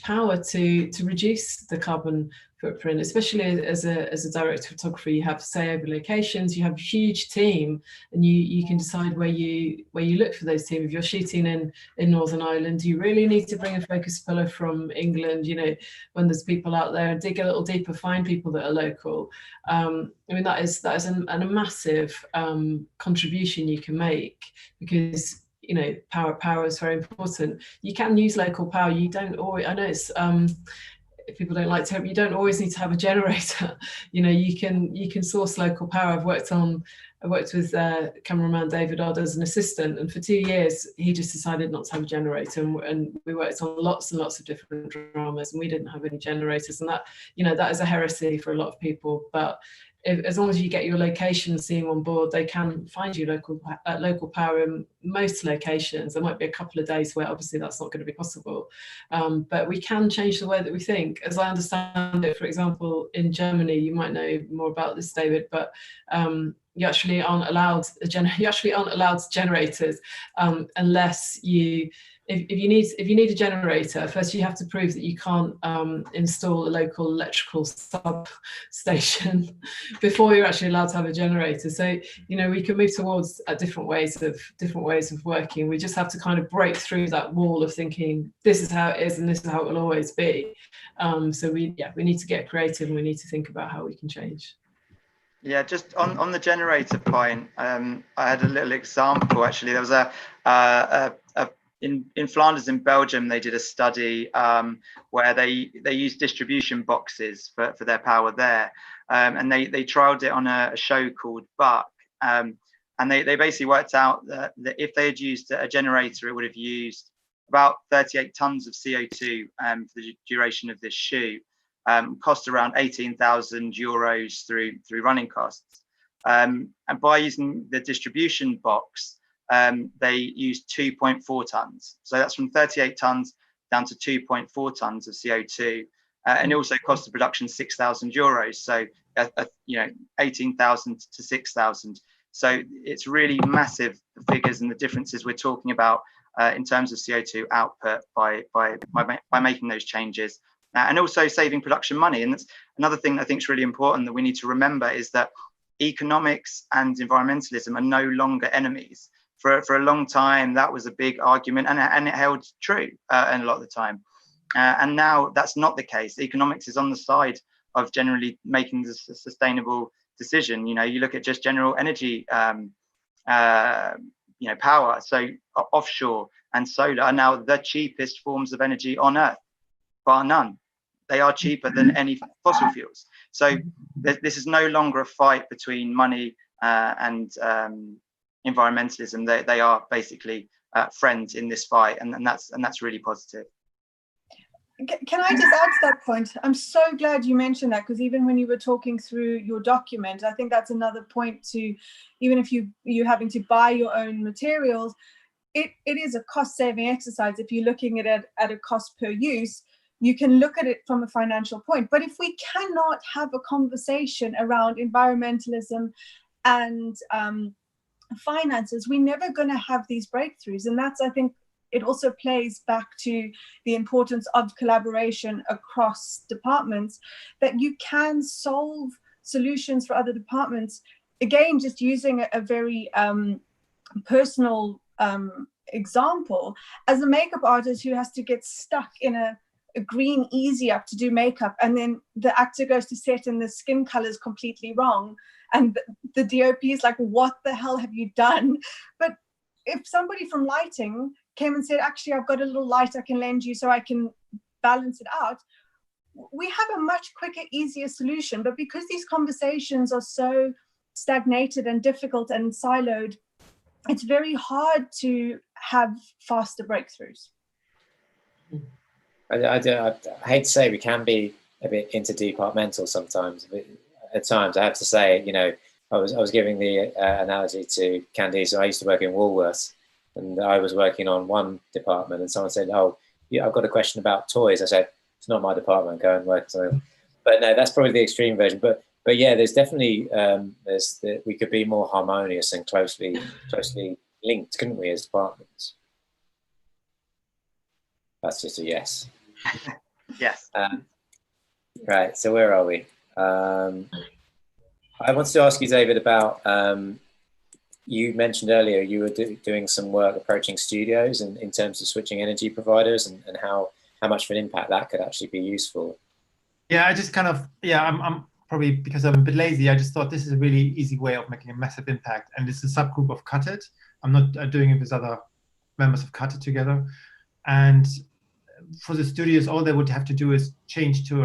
power to reduce the carbon footprint, especially as a director of photography. You have say over locations, you have a huge team, and you can decide where you look for those teams. If you're shooting in Northern Ireland, you really need to bring a focus puller from England, you know, when there's people out there, and dig a little deeper, find people that are local. I mean, that is a massive contribution you can make, because, you know, power is very important. You can use local power. You don't always, I know it's if people don't like to, you don't always need to have a generator. You know, you can source local power. I worked with cameraman David Odd as an assistant, and for 2 years he just decided not to have a generator, and we worked on lots and lots of different dramas, and we didn't have any generators. And that, you know, that is a heresy for a lot of people. But as long as you get your location team on board, they can find you local power in most locations. There might be a couple of days where obviously that's not going to be possible, but we can change the way that we think. As I understand it, for example, in Germany, you might know more about this, David, but you actually aren't allowed generators unless you. If you need a generator, first you have to prove that you can't install a local electrical substation before you're actually allowed to have a generator. So, you know, we can move towards different ways of working. We just have to kind of break through that wall of thinking this is how it is and this is how it will always be. So we need to get creative, and we need to think about how we can change. Yeah, just on the generator point, I had a little example actually. There was in Flanders in Belgium, they did a study where they used distribution boxes for their power there, and they trialed it on a show called Buck, and they basically worked out that if they had used a generator, it would have used about 38 tons of CO2 for the duration of this shoot, cost around 18,000 euros through running costs, and by using the distribution box, they used 2.4 tons. So that's from 38 tons down to 2.4 tons of CO2. And it also cost the production 6,000 euros. So, you know, 18,000 to 6,000. So it's really massive, the figures and the differences we're talking about in terms of CO2 output by making those changes. And also saving production money. And that's another thing I think is really important that we need to remember, is that economics and environmentalism are no longer enemies. For a long time, that was a big argument, and it held true and a lot of the time. And now that's not the case. Economics is on the side of generally making the sustainable decision. You know, you look at just general energy, you know, power. So offshore and solar are now the cheapest forms of energy on Earth, bar none. They are cheaper than any fossil fuels. So this is no longer a fight between money and environmentalism. They are basically friends in this fight, and that's really positive. Can I just add to that point? I'm so glad you mentioned that, because even when you were talking through your document, I think that's another point to, even if you're having to buy your own materials, it is a cost-saving exercise. If you're looking at it at a cost per use, you can look at it from a financial point. But if we cannot have a conversation around environmentalism and finances, we're never going to have these breakthroughs. And that's, I think, it also plays back to the importance of collaboration across departments, that you can solve solutions for other departments. Again, just using a very personal example, as a makeup artist who has to get stuck in a green easy up to do makeup, and then the actor goes to set and the skin color is completely wrong, and the DOP is like, what the hell have you done? But if somebody from lighting came and said, actually, I've got a little light I can lend you so I can balance it out, we have a much quicker, easier solution. But because these conversations are so stagnated and difficult and siloed, it's very hard to have faster breakthroughs. I hate to say we can be a bit interdepartmental sometimes. At times, I have to say, you know, I was giving the analogy to Khandiz. I used to work in Woolworths, and I was working on one department, and someone said, "Oh, yeah, I've got a question about toys." I said, "It's not my department. Go and work on something." But no, that's probably the extreme version. But yeah, there's definitely we could be more harmonious and closely linked, couldn't we, as departments? That's just a yes. Yes. Right. So where are we? I wanted to ask you, David, about you mentioned earlier you were doing some work approaching studios and in terms of switching energy providers and how much of an impact that could actually be useful. Yeah, I just kind of, I'm probably, because I'm a bit lazy, I just thought this is a really easy way of making a massive impact. And it's a subgroup of Cut It. I'm not doing it with other members of Cut It together. And for the studios, all they would have to do is change to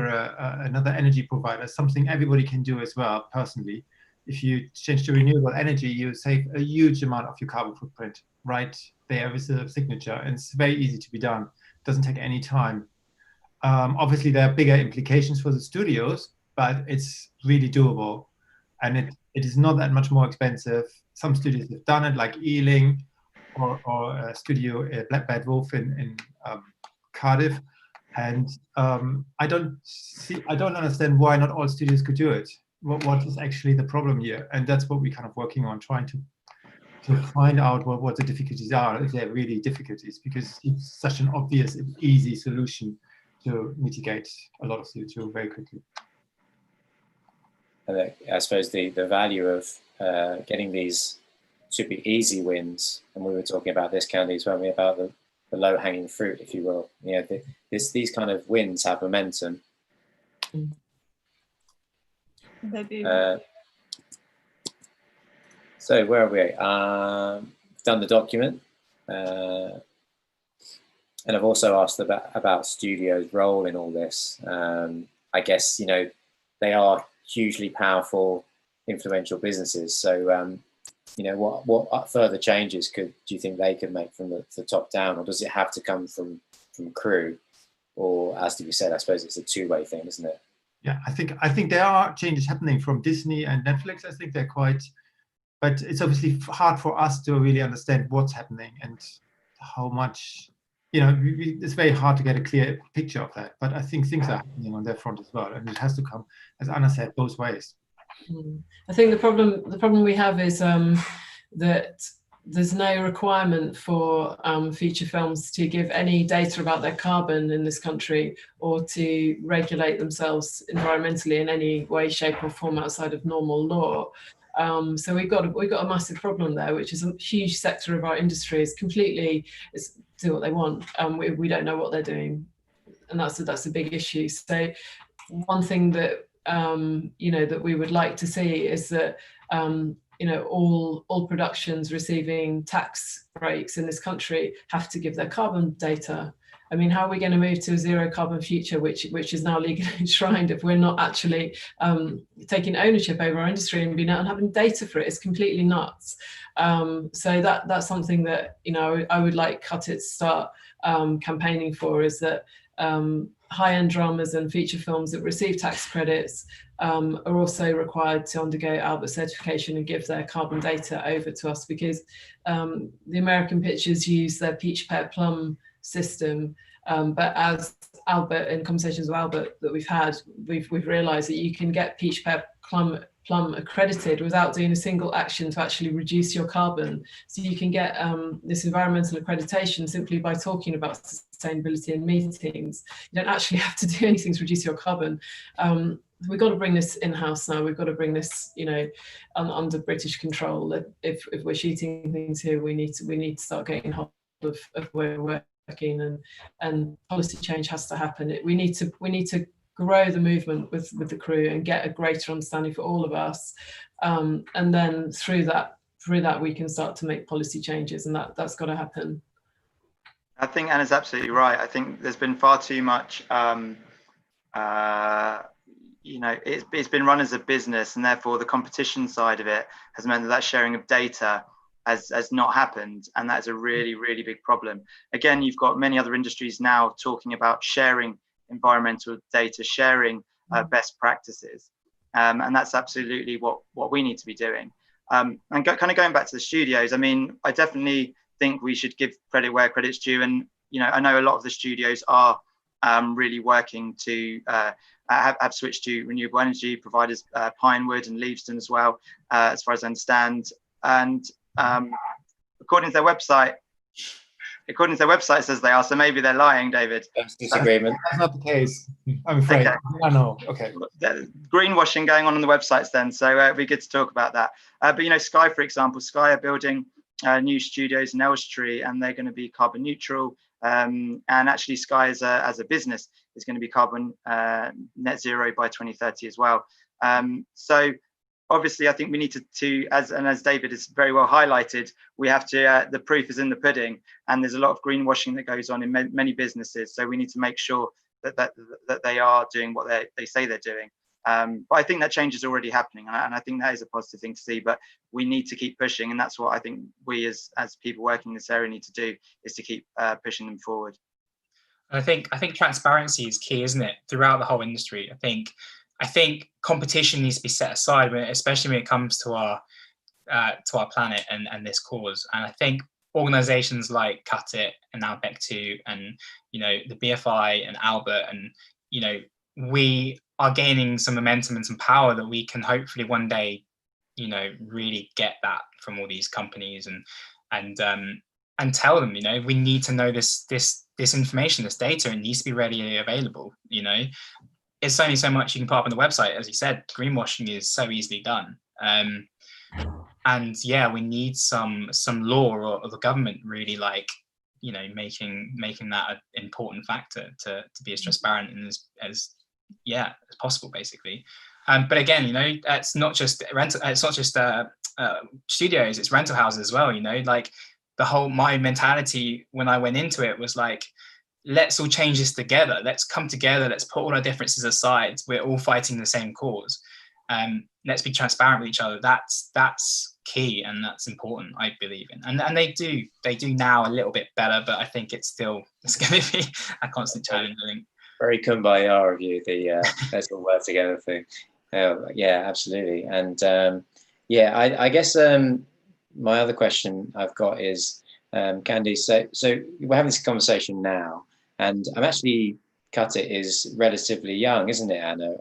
another energy provider, something everybody can do as well, personally. If you change to renewable energy, you save a huge amount of your carbon footprint right there with the signature. And it's very easy to be done. It doesn't take any time. Obviously, there are bigger implications for the studios, but it's really doable. And it is not that much more expensive. Some studios have done it, like Ealing or a studio, Black Bad Wolf in Cardiff, and I don't understand why not all studios could do it. What is actually the problem here? And that's what we're kind of working on, trying to find out what the difficulties are, if they're really difficulties, because it's such an obvious and easy solution to mitigate a lot of CO2 very quickly. I suppose the value of getting these super easy wins, and we were talking about this, Khandiz, weren't we, about the low-hanging fruit, if you will. You know, these kind of wins have momentum. They do. So where are we? We've done the document, and I've also asked about studios' role in all this. I guess, you know, they are hugely powerful, influential businesses. So you know, what further changes do you think they could make from the top down, or does it have to come from crew? Or, as you said, I suppose it's a two-way thing, isn't it? Yeah, I think there are changes happening from Disney and Netflix. I think they're quite, but it's obviously hard for us to really understand what's happening and how much, you know, it's very hard to get a clear picture of that. But I think things are happening on their front as well, and it has to come, as Anna said, both ways. I think the problem we have is that there's no requirement for feature films to give any data about their carbon in this country, or to regulate themselves environmentally in any way, shape, or form outside of normal law. So we've got a massive problem there, which is a huge sector of our industry is completely do what they want. We don't know what they're doing, and that's a big issue. So one thing that you know, that we would like to see is that you know, all productions receiving tax breaks in this country have to give their carbon data. I mean, how are we going to move to a zero carbon future, which is now legally enshrined, if we're not actually taking ownership over our industry and being out and having data for it? It's completely nuts. So that's something that, you know, I would like Cut It to start campaigning for, is that high-end dramas and feature films that receive tax credits are also required to undergo Albert certification and give their carbon data over to us, because the American pictures use their peach, pear, plum system, but as Albert, in conversations with Albert that we've had, we've realised that you can get peach, pear, plum plumb accredited without doing a single action to actually reduce your carbon. So you can get this environmental accreditation simply by talking about sustainability in meetings. You don't actually have to do anything to reduce your carbon. We've got to bring this in-house now. We've got to bring this, you know, under British control. If we're shooting things here, we need to start getting hold of where we're working, and policy change has to happen. We need to grow the movement with the crew and get a greater understanding for all of us, and then through that we can start to make policy changes, and that's got to happen. I think Anna's absolutely right. I think there's been far too much you know, it's been run as a business, and therefore the competition side of it has meant that sharing of data has not happened, and that's a really, really big problem. Again, you've got many other industries now talking about sharing environmental data, sharing best practices, and that's absolutely what we need to be doing. And kind of going back to the studios, I mean, I definitely think we should give credit where credit's due, and you know, I know a lot of the studios are really working to have switched to renewable energy providers, Pinewood and Leavesden as well, as far as I understand. And according to their website, it says they are. So maybe they're lying, David. That's disagreement. That's not the case, I'm afraid. Okay. I know. Okay. Greenwashing going on the websites then. So it'd be good to talk about that. But you know, Sky, for example, Sky are building new studios in Elstree, and they're going to be carbon neutral. And actually, Sky as a business is going to be carbon net zero by 2030 as well. So obviously, I think we need to as David has very well highlighted, we have to, the proof is in the pudding, and there's a lot of greenwashing that goes on in many businesses. So we need to make sure that they are doing what they say they're doing. But I think that change is already happening, and I think that is a positive thing to see, but we need to keep pushing, and that's what I think we as people working in this area need to do, is to keep pushing them forward. I think transparency is key, isn't it, throughout the whole industry. I think competition needs to be set aside, especially when it comes to our planet and this cause. And I think organizations like Cut It and now Bectu and, you know, the BFI and Albert, and, you know, we are gaining some momentum and some power that we can hopefully one day, you know, really get that from all these companies and tell them, you know, we need to know this information, this data, it needs to be readily available. You know, it's only so much you can put up on the website. As you said, greenwashing is so easily done. And yeah, we need some law or the government really, like, you know, making that an important factor to be as transparent and as possible, basically. But again, you know, it's not just studios, it's rental houses as well. You know, like my mentality when I went into it was like, let's all change this together. Let's come together. Let's put all our differences aside. We're all fighting the same cause. Let's be transparent with each other. That's key, and that's important, I believe in. And they do now a little bit better, but I think it's going to be a constant challenge, I think. Very kumbaya of you, the let's all work together thing. Yeah, absolutely. And I guess my other question I've got is, Khandiz, so we're having this conversation now, and I'm actually, Cut It is relatively young, isn't it, Anna?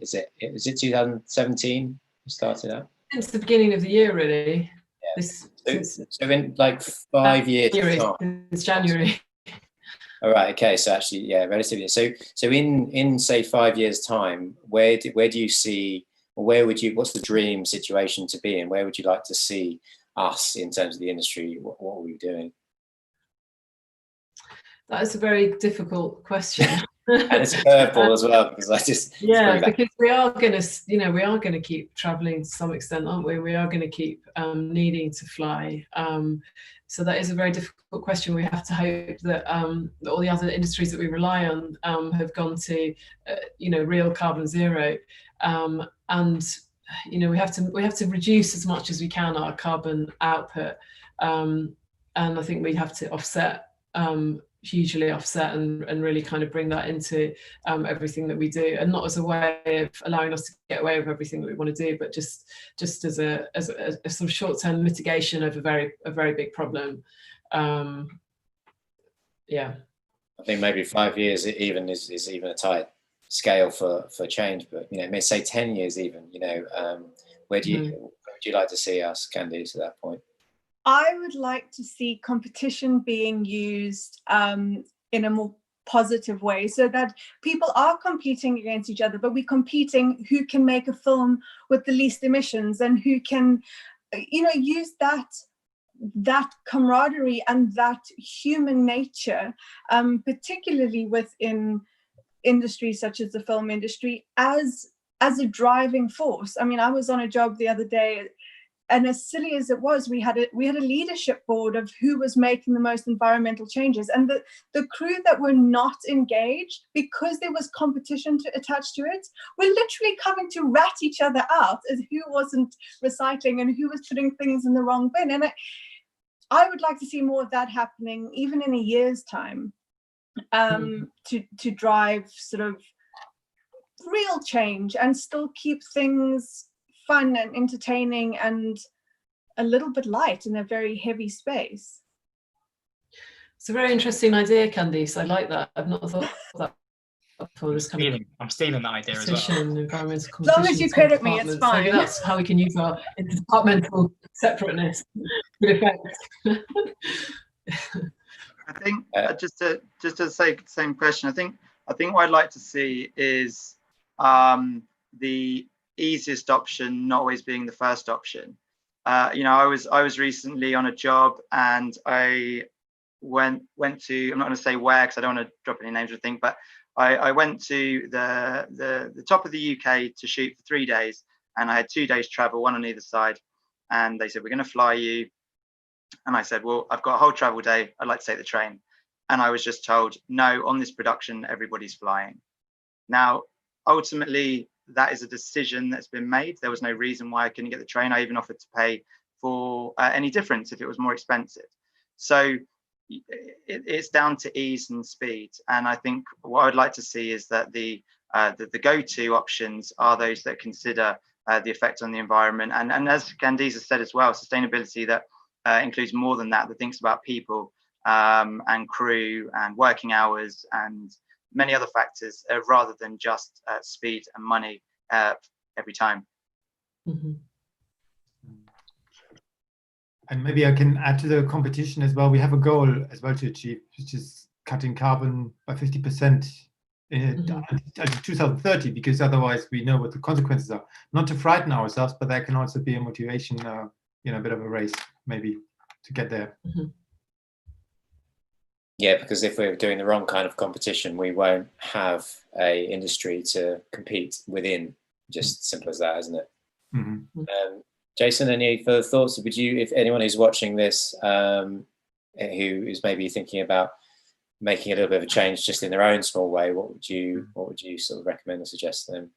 Is it 2017 you started out? Since the beginning of the year, really. Yeah. So in like 5 years time. Since January. All right. Okay. So actually, yeah, relatively. So in say 5 years time, where do you see, or what's the dream situation to be in? Where would you like to see us in terms of the industry? What are we doing? That is a very difficult question. And it's a curveball as well, because because we are going to keep traveling to some extent, aren't we? We are going to keep needing to fly. So that is a very difficult question. We have to hope that all the other industries that we rely on have gone to, real carbon zero, and we have to reduce as much as we can our carbon output, and I think we have to offset. Hugely offset and really kind of bring that into everything that we do, and not as a way of allowing us to get away with everything that we want to do, but just as a sort of short-term mitigation of a very big problem. I think maybe 5 years even is even a tight scale for change, but may say 10 years even. Where would you like to see us, Khandiz, at that point? I would like to see competition being used in a more positive way, so that people are competing against each other, but we're competing who can make a film with the least emissions, and who can, use that camaraderie and that human nature, particularly within industries such as the film industry, as a driving force. I mean, I was on a job the other day, and as silly as it was, we had a leadership board of who was making the most environmental changes, and the crew that were not engaged, because there was competition attached to it, were literally coming to rat each other out as who wasn't recycling and who was putting things in the wrong bin. And I would like to see more of that happening, even in a year's time, to drive sort of real change and still keep things fun and entertaining and a little bit light in a very heavy space. It's a very interesting idea, Khandiz. I like that. I've not thought of that before. This kind of I'm stealing that idea as well. Environmental competition. As long as you credit me, it's fine. Maybe that's how we can use our interdepartmental separateness. Good effect. I think just to say the same question, I think what I'd like to see is the easiest option not always being the first option. I was recently on a job, and I went to, I'm not going to say where because I don't want to drop any names or anything, but I went to the top of the UK to shoot for 3 days, and I had 2 days travel, one on either side, and they said, we're going to fly you. And I said, well, I've got a whole travel day, I'd like to take the train. And I was just told, no, on this production everybody's flying. Now ultimately that is a decision that's been made. There was no reason why I couldn't get the train. I even offered to pay for any difference if it was more expensive. So it's down to ease and speed. And I think what I'd like to see is that the go-to options are those that consider the effect on the environment. And as Khandiz has said as well, sustainability that includes more than that thinks about people and crew and working hours and many other factors rather than just speed and money every time. Mm-hmm. And maybe I can add to the competition as well. We have a goal as well to achieve, which is cutting carbon by 50% until 2030, because otherwise we know what the consequences are. Not to frighten ourselves, but that can also be a motivation, a bit of a race maybe to get there. Mm-hmm. Yeah, because if we're doing the wrong kind of competition, we won't have a industry to compete within. Just simple as that, isn't it? Mm-hmm. Jason, any further thoughts? Would you, if anyone who's watching this, who is maybe thinking about making a little bit of a change just in their own small way, what would you sort of recommend or suggest to them?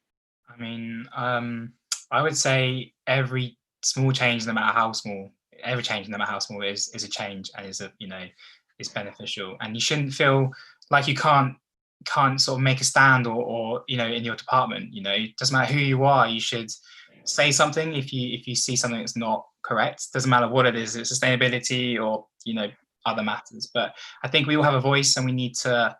I mean, I would say every small change, no matter how small, every change, no matter how small, is a change and is beneficial. And you shouldn't feel like you can't sort of make a stand or in your department. It doesn't matter who you are, you should say something if you see something that's not correct. Doesn't matter what it is, it's sustainability or other matters. But I think we all have a voice, and we need to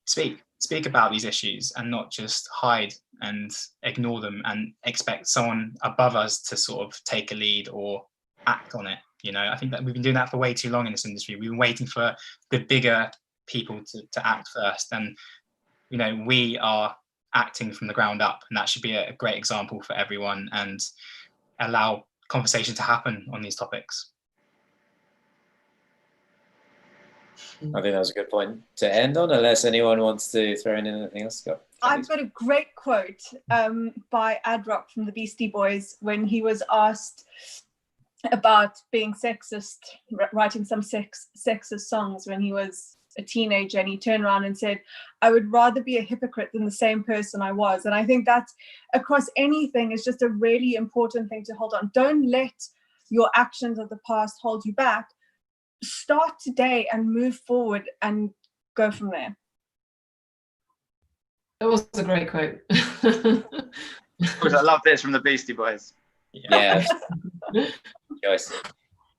speak about these issues and not just hide and ignore them and expect someone above us to sort of take a lead or act on it. I think that we've been doing that for way too long in this industry. We've been waiting for the bigger people to act first, and we are acting from the ground up, and that should be a great example for everyone and allow conversation to happen on these topics. I think that was a good point to end on, unless anyone wants to throw in anything else. I've got a great quote by Edd Wright from the Beastie Boys when he was asked about being sexist, writing some sexist songs when he was a teenager, and he turned around and said, I would rather be a hypocrite than the same person I was. And I think that across anything is just a really important thing to hold on. Don't let your actions of the past hold you back. Start today and move forward and go from there. That was a great quote. I love this from the Beastie Boys. Yeah. Joyce.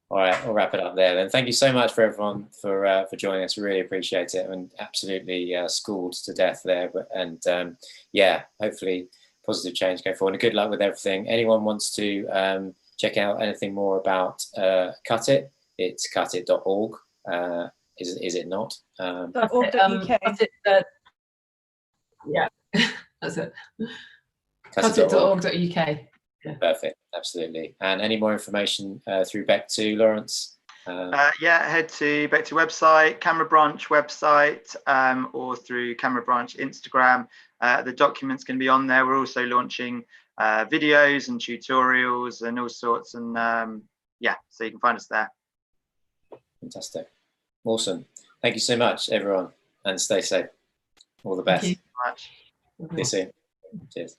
All right, we'll wrap it up there then. Thank you so much for everyone for joining us. Really appreciate it. And absolutely schooled to death there. And hopefully positive change going forward. And good luck with everything. Anyone wants to check out anything more about Cut It, it's cutit.org. Is it not? .org.uk. Yeah, that's it. Cutit.org. Cutit.org.uk. Yeah. Perfect, absolutely. And any more information through Bectu, Laurence? Yeah, head to Bectu website, Camera Branch website, or through Camera Branch Instagram. The documents can be on there. We're also launching videos and tutorials and all sorts. And yeah, so you can find us there. Fantastic. Awesome. Thank you so much, everyone, and stay safe. All the best. Thank you so much. See you soon. Cheers.